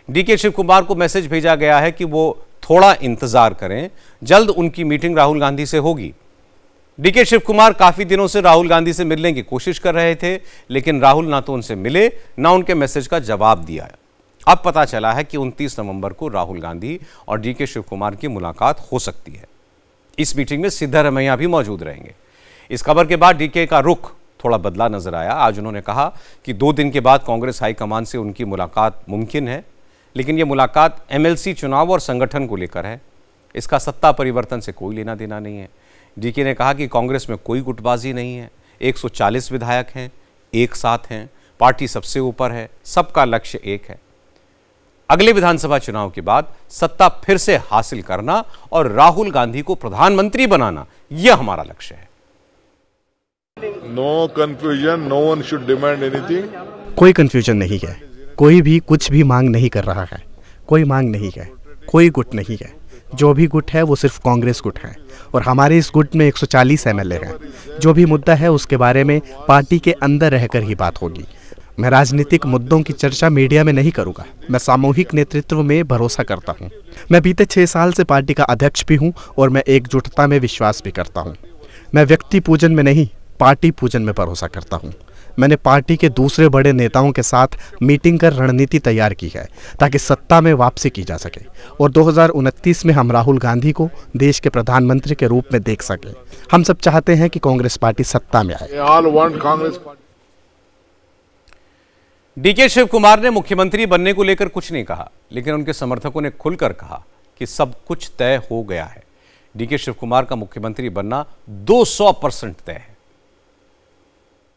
डीके शिव कुमार को मैसेज भेजा गया है कि वो थोड़ा इंतजार करें, जल्द उनकी मीटिंग राहुल गांधी से होगी। डीके शिव कुमार काफी दिनों से राहुल गांधी से मिलने की कोशिश कर रहे थे, लेकिन राहुल ना तो उनसे मिले ना उनके मैसेज का जवाब दिया। अब पता चला है कि 29 नवंबर को राहुल गांधी और डीके शिव कुमार की मुलाकात हो सकती है। इस मीटिंग में सिद्धरमैया भी मौजूद रहेंगे। इस खबर के बाद डीके का रुख थोड़ा बदला नजर आया। आज उन्होंने कहा कि 2 दिन के बाद कांग्रेस हाईकमान से उनकी मुलाकात मुमकिन है, लेकिन यह मुलाकात एमएलसी चुनाव और संगठन को लेकर है। इसका सत्ता परिवर्तन से कोई लेना देना नहीं है। डीके ने कहा कि कांग्रेस में कोई गुटबाजी नहीं है, 140 विधायक हैं, एक साथ हैं, पार्टी सबसे ऊपर है, सबका लक्ष्य एक है। अगले विधानसभा चुनाव के बाद सत्ता फिर से हासिल करना और राहुल गांधी को प्रधानमंत्री बनाना, यह हमारा लक्ष्य है। No confusion, no one should demand anything. कोई कंफ्यूजन नहीं है, कोई भी कुछ भी मांग नहीं कर रहा है। कोई मांग नहीं है, कोई गुट नहीं है। जो भी गुट है वो सिर्फ कांग्रेस गुट है और हमारे इस गुट में 140 एमएलए हैं। जो भी मुद्दा है उसके बारे में पार्टी के अंदर रहकर ही बात होगी। मैं राजनीतिक मुद्दों की चर्चा मीडिया में नहीं करूंगा। मैं सामूहिक नेतृत्व में भरोसा करता हूं। मैं बीते 6 साल से पार्टी का अध्यक्ष भी हूं और मैं एकजुटता में विश्वास भी करता हूं। मैं व्यक्ति पूजन में नहीं, पार्टी पूजन में भरोसा करता हूं। मैंने पार्टी के दूसरे बड़े नेताओं के साथ मीटिंग कर रणनीति तैयार की है ताकि सत्ता में वापसी की जा सके और 2029 में हम राहुल गांधी को देश के प्रधानमंत्री के रूप में देख सके। हम सब चाहते हैं कि कांग्रेस पार्टी सत्ता में आए। डीके शिव कुमार ने मुख्यमंत्री बनने को लेकर कुछ नहीं कहा, लेकिन उनके समर्थकों ने खुलकर कहा कि सब कुछ तय हो गया है। डीके शिव कुमार का मुख्यमंत्री बनना 200% तय है।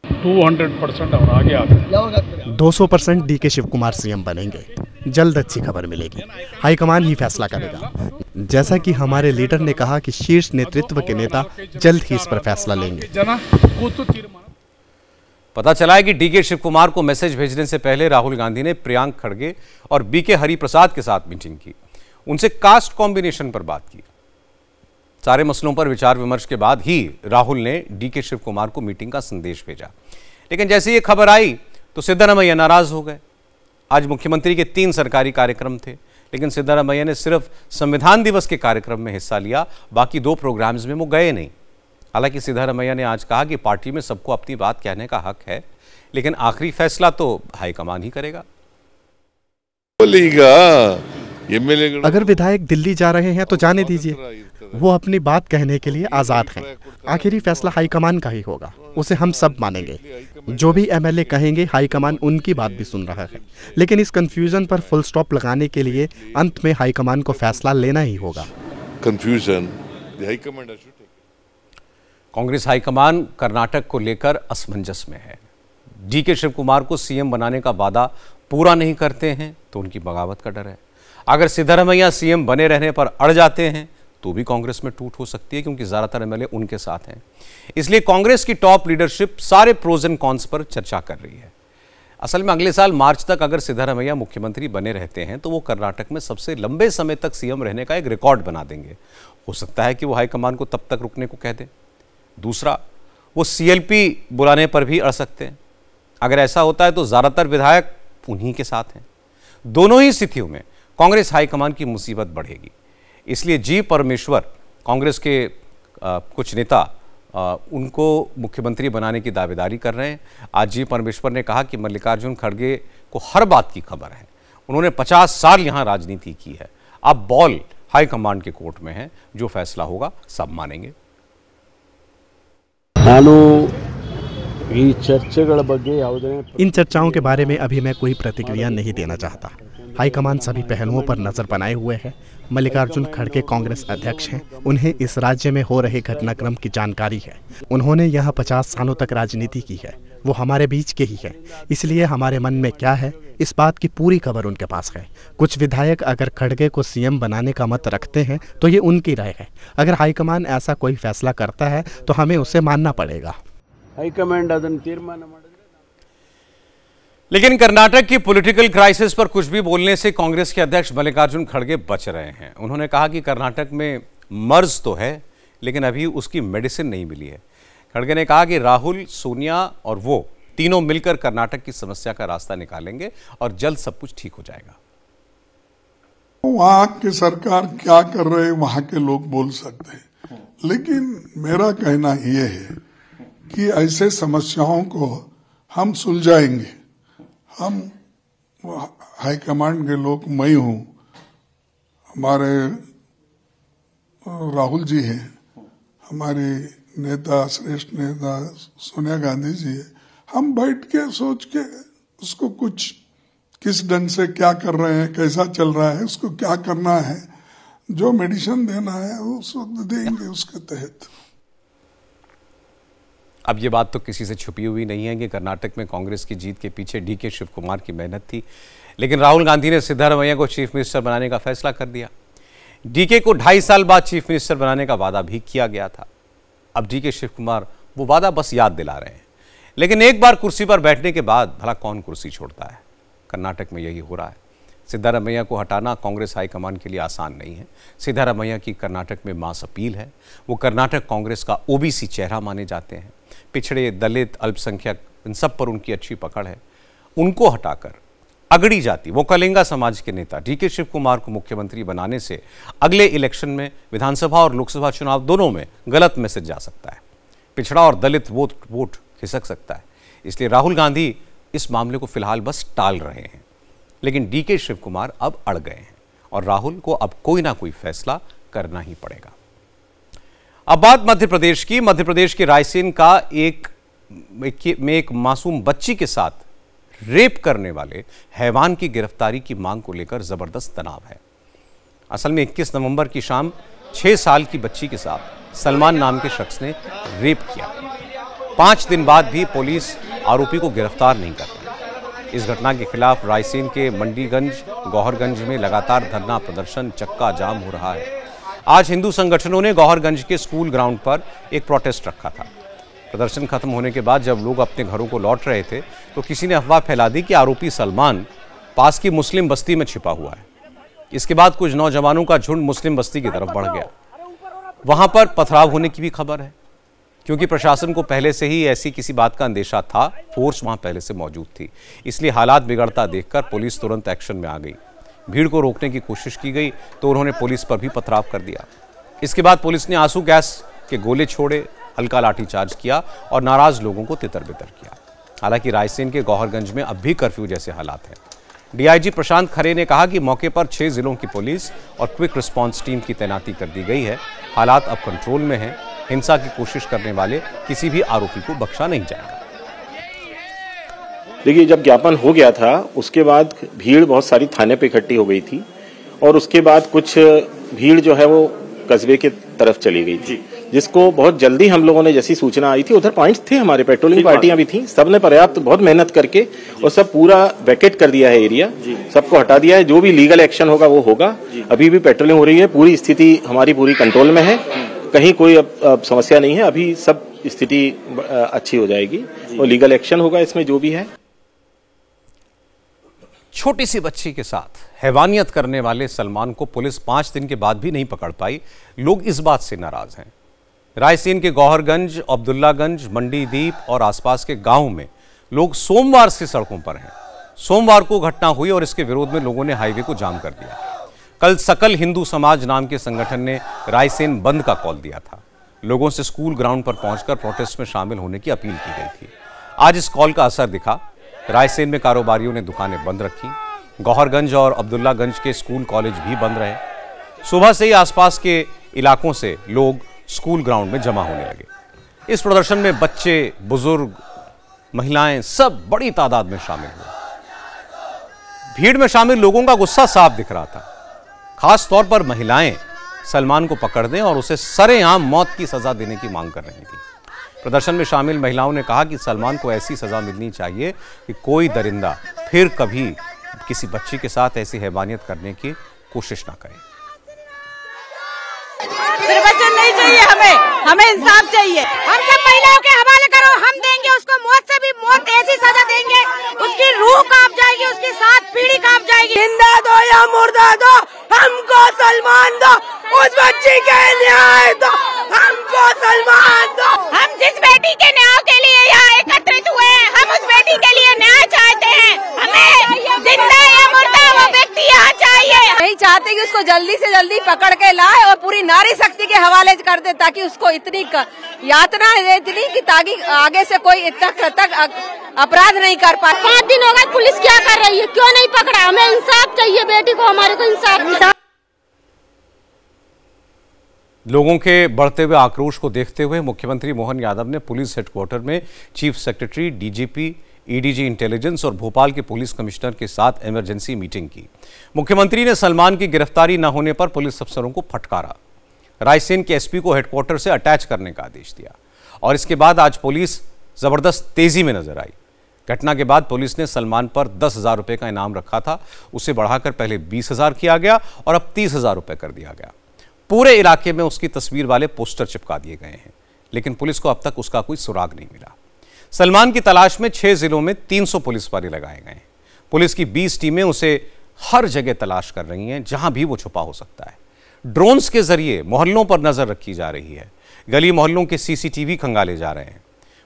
200% और आगे आ गए। 200% डीके शिव कुमार सीएम बनेंगे। जल्द अच्छी खबर मिलेगी। हाईकमान ही फैसला करेगा। जैसा कि हमारे लीडर ने कहा कि शीर्ष नेतृत्व के नेता जल्द ही इस पर फैसला लेंगे। पता चला है कि डीके शिव कुमार को मैसेज भेजने से पहले राहुल गांधी ने प्रियांक खड़गे और बीके हरिप्रसाद के साथ मीटिंग की, उनसे कास्ट कॉम्बिनेशन पर बात की। सारे मसलों पर विचार विमर्श के बाद ही राहुल ने डीके शिव कुमार को मीटिंग का संदेश भेजा। लेकिन जैसे ये खबर आई तो सिद्धरमैया नाराज हो गए। आज मुख्यमंत्री के 3 सरकारी कार्यक्रम थे, लेकिन सिद्धरमैया ने सिर्फ संविधान दिवस के कार्यक्रम में हिस्सा लिया, बाकी 2 प्रोग्राम्स में वो गए नहीं। हालांकि सिद्धरमैया ने आज कहा कि पार्टी में सबको अपनी बात कहने का हक है, लेकिन आखिरी फैसला तो हाईकमान ही करेगा। अगर विधायक दिल्ली जा रहे हैं तो जाने दीजिए, वो अपनी बात कहने के लिए आजाद हैं। आखिरी फैसला हाईकमान का ही होगा, उसे हम सब मानेंगे। जो भी एमएलए कहेंगे हाईकमान उनकी बात भी सुन रहा है, लेकिन इस कंफ्यूजन पर फुल स्टॉप लगाने के लिए अंत में हाईकमान को फैसला लेना ही होगा। कांग्रेस हाईकमान कर्नाटक को लेकर असमंजस में है। डीके शिव कुमार को सीएम बनाने का वादा पूरा नहीं करते हैं तो उनकी बगावत का डर है। अगर सिद्धरामैया सीएम बने रहने पर अड़ जाते हैं तो भी कांग्रेस में टूट हो सकती है, क्योंकि ज्यादातर एमएलए उनके साथ हैं। इसलिए कांग्रेस की टॉप लीडरशिप सारे प्रोज एंड कॉन्स पर चर्चा कर रही है। असल में अगले साल मार्च तक अगर सिद्धरामैया मुख्यमंत्री बने रहते हैं तो वो कर्नाटक में सबसे लंबे समय तक सीएम रहने का एक रिकॉर्ड बना देंगे। हो सकता है कि वो हाईकमान को तब तक रुकने को कह दें। दूसरा, वो सीएलपी बुलाने पर भी अड़ सकते हैं। अगर ऐसा होता है तो ज्यादातर विधायक उन्हीं के साथ हैं। दोनों ही स्थितियों में कांग्रेस हाईकमान की मुसीबत बढ़ेगी। इसलिए जी परमेश्वर, कांग्रेस के कुछ नेता उनको मुख्यमंत्री बनाने की दावेदारी कर रहे हैं। आज जी परमेश्वर ने कहा कि मल्लिकार्जुन खड़गे को हर बात की खबर है। उन्होंने 50 साल यहां राजनीति की है। अब बॉल हाईकमान के कोर्ट में है, जो फैसला होगा सब मानेंगे। इन चर्चाओं के बारे में अभी मैं कोई प्रतिक्रिया नहीं देना चाहता। हाईकमान सभी पहलुओं पर नजर बनाए हुए है। मल्लिकार्जुन खड़गे कांग्रेस अध्यक्ष हैं। उन्हें इस राज्य में हो रहे घटनाक्रम की जानकारी है। उन्होंने यहाँ 50 सालों तक राजनीति की है। वो हमारे बीच के ही है। इसलिए हमारे मन में क्या है, इस बात की पूरी खबर उनके पास है। कुछ विधायक अगर खड़गे को सीएम बनाने का मत रखते हैं तो ये उनकी राय है। अगर हाईकमान ऐसा कोई फैसला करता है तो हमें उसे मानना पड़ेगा। हाईकमांड ಅದನ್ನು ತೀರ್ಮಾನ ಮಾಡಿದ್ರೆ। लेकिन कर्नाटक की पॉलिटिकल क्राइसिस पर कुछ भी बोलने से कांग्रेस के अध्यक्ष मल्लिकार्जुन खड़गे बच रहे हैं। उन्होंने कहा कि कर्नाटक में मर्ज तो है लेकिन अभी उसकी मेडिसिन नहीं मिली है। खड़गे ने कहा कि राहुल, सोनिया और वो तीनों मिलकर कर्नाटक की समस्या का रास्ता निकालेंगे और जल्द सब कुछ ठीक हो जाएगा। वहां की सरकार क्या कर रहे हैं वहां के लोग बोल सकते हैं, लेकिन मेरा कहना यह है कि ऐसे समस्याओं को हम सुलझाएंगे। हम हाईकमांड के लोग, मैं हूं, हमारे राहुल जी हैं, हमारे नेता, श्रेष्ठ नेता सोनिया गांधी जी है। हम बैठ के सोच के उसको कुछ किस ढंग से क्या कर रहे हैं, कैसा चल रहा है, उसको क्या करना है, जो मेडिसिन देना है वो सब देंगे उसके तहत। अब ये बात तो किसी से छुपी हुई नहीं है कि कर्नाटक में कांग्रेस की जीत के पीछे डीके शिव कुमार की मेहनत थी। लेकिन राहुल गांधी ने सिद्धरामैया को चीफ मिनिस्टर बनाने का फैसला कर दिया। डीके को 2.5 साल बाद चीफ मिनिस्टर बनाने का वादा भी किया गया था। अब डीके शिव कुमार वो वादा बस याद दिला रहे हैं। लेकिन एक बार कुर्सी पर बैठने के बाद भला कौन कुर्सी छोड़ता है? कर्नाटक में यही हो रहा है। सिद्धरामैया को हटाना कांग्रेस हाईकमान के लिए आसान नहीं है। सिद्धरामैया की कर्नाटक में मास अपील है। वो कर्नाटक कांग्रेस का ओबीसी चेहरा माने जाते हैं। पिछड़े, दलित, अल्पसंख्यक, इन सब पर उनकी अच्छी पकड़ है। उनको हटाकर अगड़ी जाति, वो कलिंगा समाज के नेता डीके शिव कुमार को मुख्यमंत्री बनाने से अगले इलेक्शन में विधानसभा और लोकसभा चुनाव दोनों में गलत मैसेज जा सकता है। पिछड़ा और दलित वोट खिसक सकता है। इसलिए राहुल गांधी इस मामले को फिलहाल बस टाल रहे हैं। लेकिन डीके शिव कुमार अब अड़ गए हैं और राहुल को अब कोई ना कोई फैसला करना ही पड़ेगा। अब बात मध्य प्रदेश की। मध्य प्रदेश के रायसेन का एक मासूम बच्ची के साथ रेप करने वाले हैवान की गिरफ्तारी की मांग को लेकर जबरदस्त तनाव है। असल में 21 नवंबर की शाम 6 साल की बच्ची के साथ सलमान नाम के शख्स ने रेप किया। 5 दिन बाद भी पुलिस आरोपी को गिरफ्तार नहीं कर पाई। इस घटना के खिलाफ रायसेन के मंडीगंज, गौहरगंज में लगातार धरना प्रदर्शन, चक्का जाम हो रहा है। आज हिंदू संगठनों ने गौहरगंज के स्कूल ग्राउंड पर एक प्रोटेस्ट रखा था। प्रदर्शन खत्म होने के बाद जब लोग अपने घरों को लौट रहे थे तो किसी ने अफवाह फैला दी कि आरोपी सलमान पास की मुस्लिम बस्ती में छिपा हुआ है। इसके बाद कुछ नौजवानों का झुंड मुस्लिम बस्ती की तरफ बढ़ गया। वहां पर पथराव होने की भी खबर है, क्योंकि प्रशासन को पहले से ही ऐसी किसी बात का अंदेशा था। फोर्स वहां पहले से मौजूद थी। इसलिए हालात बिगड़ता देखकर पुलिस तुरंत एक्शन में आ गई। भीड़ को रोकने की कोशिश की गई तो उन्होंने पुलिस पर भी पथराव कर दिया। इसके बाद पुलिस ने आंसू गैस के गोले छोड़े, हल्का लाठीचार्ज किया और नाराज लोगों को तितर-बितर किया। हालांकि रायसेन के गौहरगंज में अब भी कर्फ्यू जैसे हालात हैं। डीआईजी प्रशांत खरे ने कहा कि मौके पर 6 जिलों की पुलिस और क्विक रिस्पांस टीम की तैनाती कर दी गई है। हालात अब कंट्रोल में हैं। हिंसा की कोशिश करने वाले किसी भी आरोपी को बख्शा नहीं जाएगा। देखिए, जब ज्ञापन हो गया था उसके बाद भीड़ बहुत सारी थाने पे इकट्ठी हो गई थी और उसके बाद कुछ भीड़ जो है वो कस्बे के तरफ चली गई थी। जिसको बहुत जल्दी हम लोगों ने, जैसी सूचना आई थी, उधर पॉइंट्स थे, हमारे पेट्रोलिंग पार्टियां भी थी, सबने पर्याप्त बहुत मेहनत करके और सब पूरा वैकेट कर दिया है एरिया, सबको हटा दिया है। जो भी लीगल एक्शन होगा वो होगा। अभी भी पेट्रोलिंग हो रही है, पूरी स्थिति हमारी पूरी कंट्रोल में है, कहीं कोई अब समस्या नहीं है। अभी सब स्थिति अच्छी हो जाएगी और लीगल एक्शन होगा इसमें जो भी है। छोटी सी बच्ची के साथ हैवानियत करने वाले सलमान को पुलिस 5 दिन के बाद भी नहीं पकड़ पाई। लोग इस बात से नाराज हैं। रायसेन के गौहरगंज, अब्दुल्लागंज, मंडीदीप और आसपास के गांव में लोग सोमवार से सड़कों पर हैं। सोमवार को घटना हुई और इसके विरोध में लोगों ने हाईवे को जाम कर दिया। कल सकल हिंदू समाज नाम के संगठन ने रायसेन बंद का कॉल दिया था। लोगों से स्कूल ग्राउंड पर पहुंचकर प्रोटेस्ट में शामिल होने की अपील की गई थी। आज इस कॉल का असर दिखा। रायसेन में कारोबारियों ने दुकानें बंद रखी। गौहरगंज और अब्दुल्लागंज के स्कूल कॉलेज भी बंद रहे। सुबह से ही आसपास के इलाकों से लोग स्कूल ग्राउंड में जमा होने लगे। इस प्रदर्शन में बच्चे, बुजुर्ग, महिलाएं सब बड़ी तादाद में शामिल हुए। भीड़ में शामिल लोगों का गुस्सा साफ दिख रहा था। खास तौर पर महिलाएं सलमान को पकड़ दें और उसे सरेआम मौत की सजा देने की मांग कर रही थी। प्रदर्शन में शामिल महिलाओं ने कहा कि सलमान को ऐसी सजा मिलनी चाहिए कि कोई दरिंदा फिर कभी किसी बच्ची के साथ ऐसी हैवानियत करने की कोशिश ना करे। निर्वाचन नहीं चाहिए, हमें इंसाफ चाहिए। हम सब महिलाओं के हवाले करो, हम देंगे उसको मौत से भी मौत ऐसी सजा देंगे, उसकी रूह कांप जाएगी, उसकी 7 पीढ़ी कांप जाएगी। जिंदा दो या मुर्दा दो, हमको सलमान दो, उस बच्ची के न्याय दो, हमको सलमान दो। हम जिस बेटी के न्याय के लिए यहाँ एकत्रित हुए हैं, हम उस बेटी के लिए न्याय चाहते हैं। हमें जिंदा या मुर्दा वो व्यक्ति यहाँ चाहिए। नहीं चाहते कि उसको जल्दी से जल्दी पकड़ के लाए और पूरी नारी शक्ति के हवाले कर दे, ताकि उसको इतनी यातना इतनी कि ताकि आगे से कोई तक अपराध नहीं कर पाए। 5 दिन हो गए, पुलिस क्या कर रही है, क्यों नहीं पकड़ा? हमें इंसाफ चाहिए, बेटी को, हमारे को इंसाफ। लोगों के बढ़ते हुए आक्रोश को देखते हुए मुख्यमंत्री मोहन यादव ने पुलिस हेडक्वार्टर में chief secretary, DGP, EDG intelligence और भोपाल के पुलिस कमिश्नर के साथ इमरजेंसी मीटिंग की। मुख्यमंत्री ने सलमान की गिरफ्तारी न होने पर पुलिस अफसरों को फटकारा। रायसेन के एसपी को हेडक्वार्टर से अटैच करने का आदेश दिया और इसके बाद आज पुलिस जबरदस्त तेजी में नजर आई। घटना के बाद पुलिस ने सलमान पर 10,000 रुपए का इनाम रखा था, उसे बढ़ाकर पहले 20,000 किया गया और अब 30,000 रुपए कर दिया गया। पूरे इलाके में उसकी तस्वीर वाले पोस्टर चिपका दिए गए हैं, लेकिन पुलिस को अब तक उसका कोई सुराग नहीं मिला। सलमान की तलाश में 6 जिलों में 300 पुलिस वाले लगाए गए हैं। पुलिस की 20 टीमें उसे हर जगह तलाश कर रही हैं, जहां भी वो छुपा हो सकता है। ड्रोन्स के जरिए मोहल्लों पर नजर रखी जा रही है। गली मोहल्लों के सीसीटीवी खंगाले जा रहे हैं।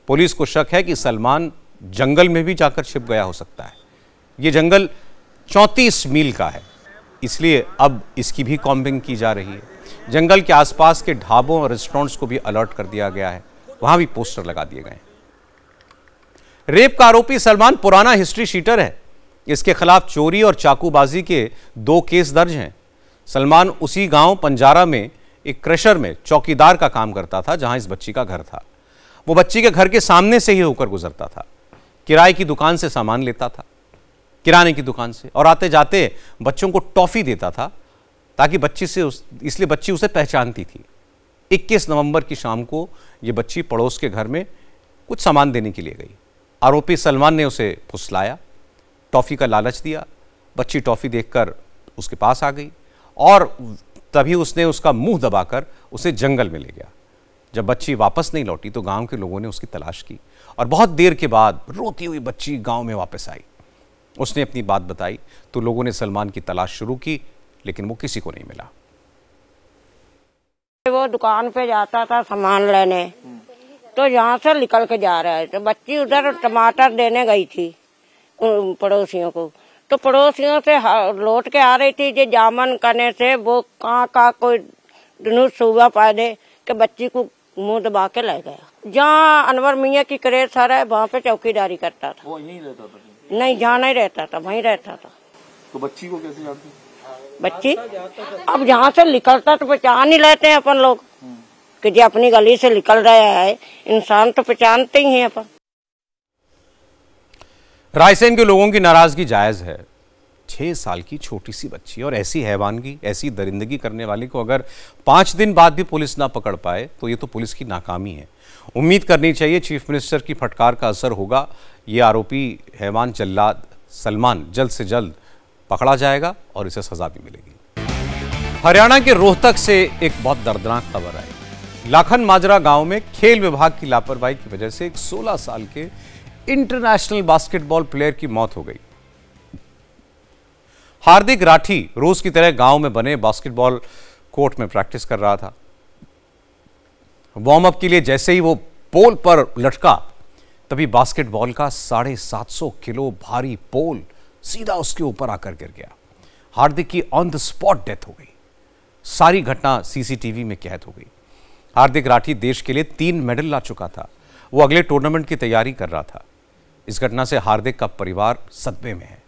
पुलिस को शक है कि सलमान जंगल में भी जाकर छिप गया हो सकता है। ये जंगल 34 मील का है, इसलिए अब इसकी भी कॉम्बिंग की जा रही है। जंगल के आसपास के ढाबों और रेस्टोरेंट्स को भी अलर्ट कर दिया गया है, वहां भी पोस्टर लगा दिए गए हैं। रेप का आरोपी सलमान पुराना हिस्ट्री शीटर है। इसके खिलाफ चोरी और चाकूबाजी के 2 केस दर्ज हैं। सलमान उसी गांव पंजारा में एक क्रशर में चौकीदार का काम करता था, जहां इस बच्ची का घर था। वो बच्ची के घर के सामने से ही होकर गुजरता था। किराए की दुकान से सामान लेता था, किराने की दुकान से, और आते जाते बच्चों को टॉफी देता था, ताकि इसलिए बच्ची उसे पहचानती थी। 21 नवंबर की शाम को यह बच्ची पड़ोस के घर में कुछ सामान देने के लिए गई। आरोपी सलमान ने उसे फुसलाया, टॉफी का लालच दिया। बच्ची टॉफी देखकर उसके पास आ गई और तभी उसने उसका मुंह दबाकर उसे जंगल में ले गया। जब बच्ची वापस नहीं लौटी तो गांव के लोगों ने उसकी तलाश की और बहुत देर के बाद रोती हुई बच्ची गांव में वापस आई। उसने अपनी बात बताई तो लोगों ने सलमान की तलाश शुरू की, लेकिन वो किसी को नहीं मिला। वो दुकान पे जाता था सामान लेने, तो यहाँ से निकल के जा रहा है, तो बच्ची उधर टमाटर देने गई थी पड़ोसियों को, तो पड़ोसियों से लौट के आ रही थी। ये जामन करने से वो कहाँ कोई धनुष सुबह पा दे कि बच्ची को मुंह दबा के ले गया। जहाँ अनवर मियाँ की क्रेसर है वहाँ पे चौकीदारी करता था। वो यहीं रहता था? नहीं, जहाँ नहीं रहता था वहीं रहता था। तो बच्ची को कैसे जानते? बच्ची अब जहाँ से निकलता तो पहचान ही लेते हैं अपन लोग कि जो अपनी गली से निकल रहा है, इंसान तो पहचानते ही हैं अपन। रायसेन के लोगों की नाराजगी जायज है। 6 साल की छोटी सी बच्ची, और ऐसी हैवानगी, ऐसी दरिंदगी करने वाले को अगर 5 दिन बाद भी पुलिस ना पकड़ पाए तो ये तो पुलिस की नाकामी है। उम्मीद करनी चाहिए चीफ मिनिस्टर की फटकार का असर होगा। ये आरोपी हैवान जल्लाद सलमान जल्द से जल्द पकड़ा जाएगा और इसे सजा भी मिलेगी। हरियाणा के रोहतक से एक बहुत दर्दनाक खबर आई। लाखन माजरा गांव में खेल विभाग की लापरवाही की वजह से एक 16 साल के इंटरनेशनल बास्केटबॉल प्लेयर की मौत हो गई। हार्दिक राठी रोज की तरह गांव में बने बास्केटबॉल कोर्ट में प्रैक्टिस कर रहा था। वार्म अप के लिए जैसे ही वो पोल पर लटका तभी बास्केटबॉल का 750 किलो भारी पोल सीधा उसके ऊपर आकर गिर गया। हार्दिक की ऑन द स्पॉट डेथ हो गई। सारी घटना सीसीटीवी में कैद हो गई। हार्दिक राठी देश के लिए 3 मेडल ला चुका था। वो अगले टूर्नामेंट की तैयारी कर रहा था। इस घटना से हार्दिक का परिवार सदमे में है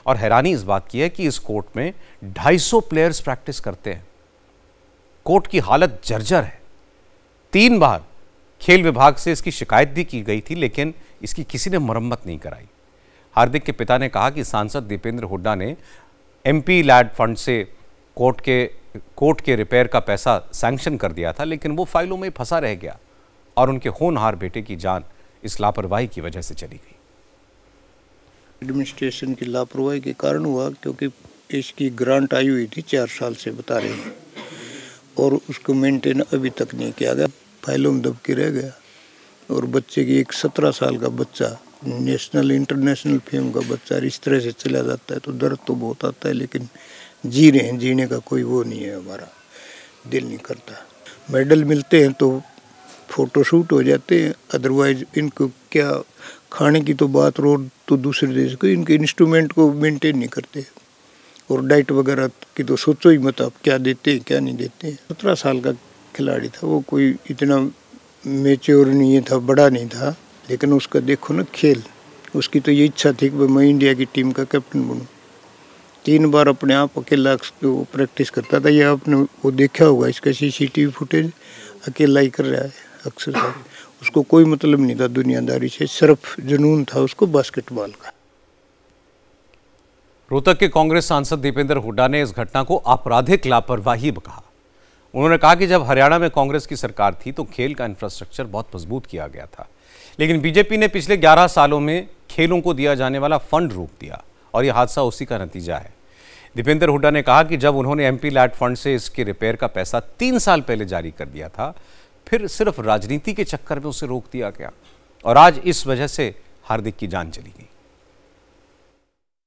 और हैरानी इस बात की है कि इस कोर्ट में 250 प्लेयर्स प्रैक्टिस करते हैं। कोर्ट की हालत जर्जर है। 3 बार खेल विभाग से इसकी शिकायत भी की गई थी, लेकिन इसकी किसी ने मरम्मत नहीं कराई। हार्दिक के पिता ने कहा कि सांसद दीपेंद्र हुड्डा ने एमपी लैड फंड से कोर्ट के रिपेयर का पैसा सैंक्शन कर दिया था, लेकिन वो फाइलों में फंसा रह गया और उनके होनहार बेटे की जान इस लापरवाही की वजह से चली गई। एडमिनिस्ट्रेशन की लापरवाही के कारण हुआ, क्योंकि इसकी ग्रांट आई हुई थी 4 साल से बता रहे हैं, और उसको मेंटेन अभी तक नहीं किया गया। फाइलों में दब के रह गया। और बच्चे की एक 17 साल का बच्चा, नेशनल इंटरनेशनल फेम का बच्चा इस तरह से चला जाता है तो दर्द तो बहुत आता है, लेकिन जी रहे हैं, जीने का कोई वो नहीं है, हमारा दिल नहीं करता। मेडल मिलते हैं तो फोटोशूट हो जाते हैं, अदरवाइज इनको क्या खाने की तो बात रोड तो दूसरे देश को, इनके इंस्ट्रूमेंट को मेंटेन नहीं करते, और डाइट वगैरह की तो सोचो ही मत आप, क्या देते हैं क्या नहीं देते हैं। 17 साल का खिलाड़ी था वो, कोई इतना मैच्योर नहीं था, बड़ा नहीं था, लेकिन उसका देखो ना खेल, उसकी तो ये इच्छा थी कि मैं इंडिया की टीम का कैप्टन बनूं। 3 बार अपने आप अकेला प्रैक्टिस करता था। ये आपने वो देखा होगा, इसका सीसीटीवी फुटेज, अकेला ही कर रहा है एक्सरसाइज। उसको कोई मतलब नहीं था दुनियादारी से, सिर्फ जुनून था उसको बास्केटबॉल का। रोहतक के कांग्रेस सांसद दीपेंद्र हुड्डा ने इस घटना को आपराधिक लापरवाही कहा। उन्होंने कहा कि जब हरियाणा में कांग्रेस की सरकार थी तो खेल का इंफ्रास्ट्रक्चर बहुत मजबूत किया गया था, लेकिन बीजेपी ने पिछले 11 सालों में खेलों को दिया जाने वाला फंड रोक दिया और यह हादसा उसी का नतीजा है। दीपेंद्र हुड्डा ने कहा कि जब उन्होंने एमपी लैड फंड से इसके रिपेयर का पैसा 3 साल पहले जारी कर दिया था, फिर सिर्फ राजनीति के चक्कर में उसे रोक दिया गया और आज इस वजह से हार्दिक की जान चली गई।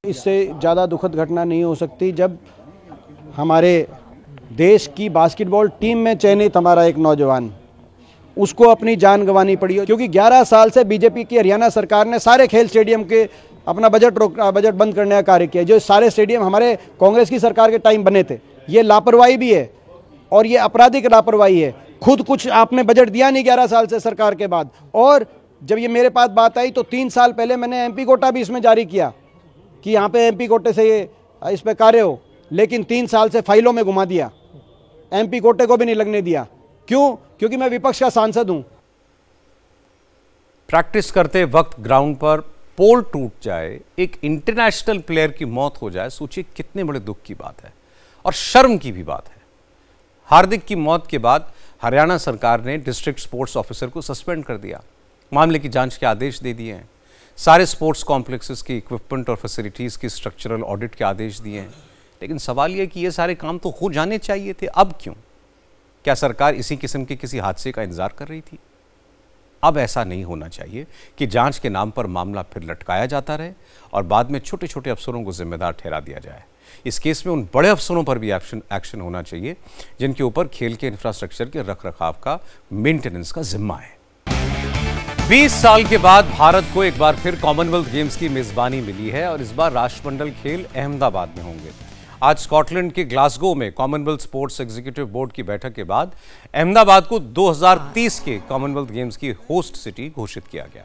इससे ज़्यादा दुखद घटना नहीं हो सकती जब हमारे देश की बास्केटबॉल टीम में चयनित हमारा एक नौजवान, उसको अपनी जान गंवानी पड़ी हो, क्योंकि 11 साल से बीजेपी की हरियाणा सरकार ने सारे खेल स्टेडियम के अपना बजट बंद करने का कार्य किया। जो सारे स्टेडियम हमारे कांग्रेस की सरकार के टाइम बने थे, ये लापरवाही भी है और ये आपराधिक लापरवाही है। खुद कुछ आपने बजट दिया नहीं 11 साल से सरकार के बाद, और जब ये मेरे पास बात आई तो 3 साल पहले मैंने एमपी कोटा भी इसमें जारी किया कि यहाँ पे एमपी कोटे से इस पे कार्य हो, लेकिन 3 साल से फाइलों में घुमा दिया, एमपी कोटे को भी नहीं लगने दिया। क्यों? क्योंकि मैं विपक्ष का सांसद हूं। प्रैक्टिस करते वक्त ग्राउंड पर पोल टूट जाए, एक इंटरनेशनल प्लेयर की मौत हो जाए, सोचिए कितने बड़े दुख की बात है और शर्म की भी बात है। हार्दिक की मौत के बाद हरियाणा सरकार ने डिस्ट्रिक्ट स्पोर्ट्स ऑफिसर को सस्पेंड कर दिया, मामले की जांच के आदेश दे दिए हैं, सारे स्पोर्ट्स कॉम्प्लेक्सेस की इक्विपमेंट और फैसिलिटीज की स्ट्रक्चरल ऑडिट के आदेश दिए हैं। लेकिन सवाल यह कि ये सारे काम तो हो जाने चाहिए थे, अब क्यों? क्या सरकार इसी किस्म के किसी हादसे का इंतजार कर रही थी? अब ऐसा नहीं होना चाहिए कि जांच के नाम पर मामला फिर लटकाया जाता रहे और बाद में छोटे छोटे अफसरों को जिम्मेदार ठहरा दिया जाए। इस केस में उन बड़े अफसरों पर भी एक्शन होना चाहिए जिनके ऊपर खेल के इंफ्रास्ट्रक्चर के रखरखाव का, मेंटेनेंस का जिम्मा है। 20 साल के बाद भारत को एक बार फिर कॉमनवेल्थ गेम्स की मेजबानी मिली है और इस बार राष्ट्रमंडल खेल अहमदाबाद में होंगे। आज स्कॉटलैंड के ग्लासगो में कॉमनवेल्थ स्पोर्ट्स एग्जीक्यूटिव बोर्ड की बैठक के बाद अहमदाबाद को 2030 के कॉमनवेल्थ गेम्स की होस्ट सिटी घोषित किया गया।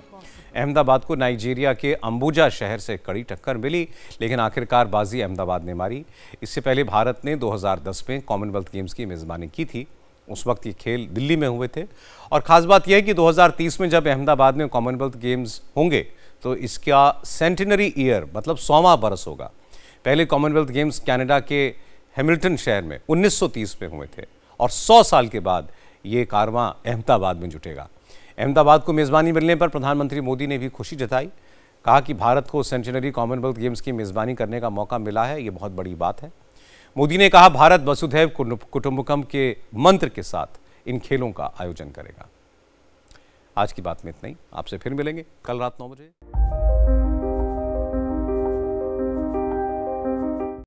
अहमदाबाद को नाइजीरिया के अंबुजा शहर से कड़ी टक्कर मिली, लेकिन आखिरकार बाजी अहमदाबाद ने मारी। इससे पहले भारत ने 2010 में कॉमनवेल्थ गेम्स की मेजबानी की थी। उस वक्त ये खेल दिल्ली में हुए थे और ख़ास बात यह है कि 2030 में जब अहमदाबाद में कॉमनवेल्थ गेम्स होंगे तो इसका सेंटिनरी ईयर मतलब 100वां बरस होगा। पहले कॉमनवेल्थ गेम्स कनाडा के हैमिल्टन शहर में 1930 में हुए थे और 100 साल के बाद ये कारवां अहमदाबाद में जुटेगा। अहमदाबाद को मेज़बानी मिलने पर प्रधानमंत्री मोदी ने भी खुशी जताई। कहा कि भारत को सेंचुनरी कॉमनवेल्थ गेम्स की मेज़बानी करने का मौका मिला है, ये बहुत बड़ी बात है। मोदी ने कहा भारत वसुधैव कुटुंबकम के मंत्र के साथ इन खेलों का आयोजन करेगा। आज की बात में इतना ही। आपसे फिर मिलेंगे कल रात 9 बजे।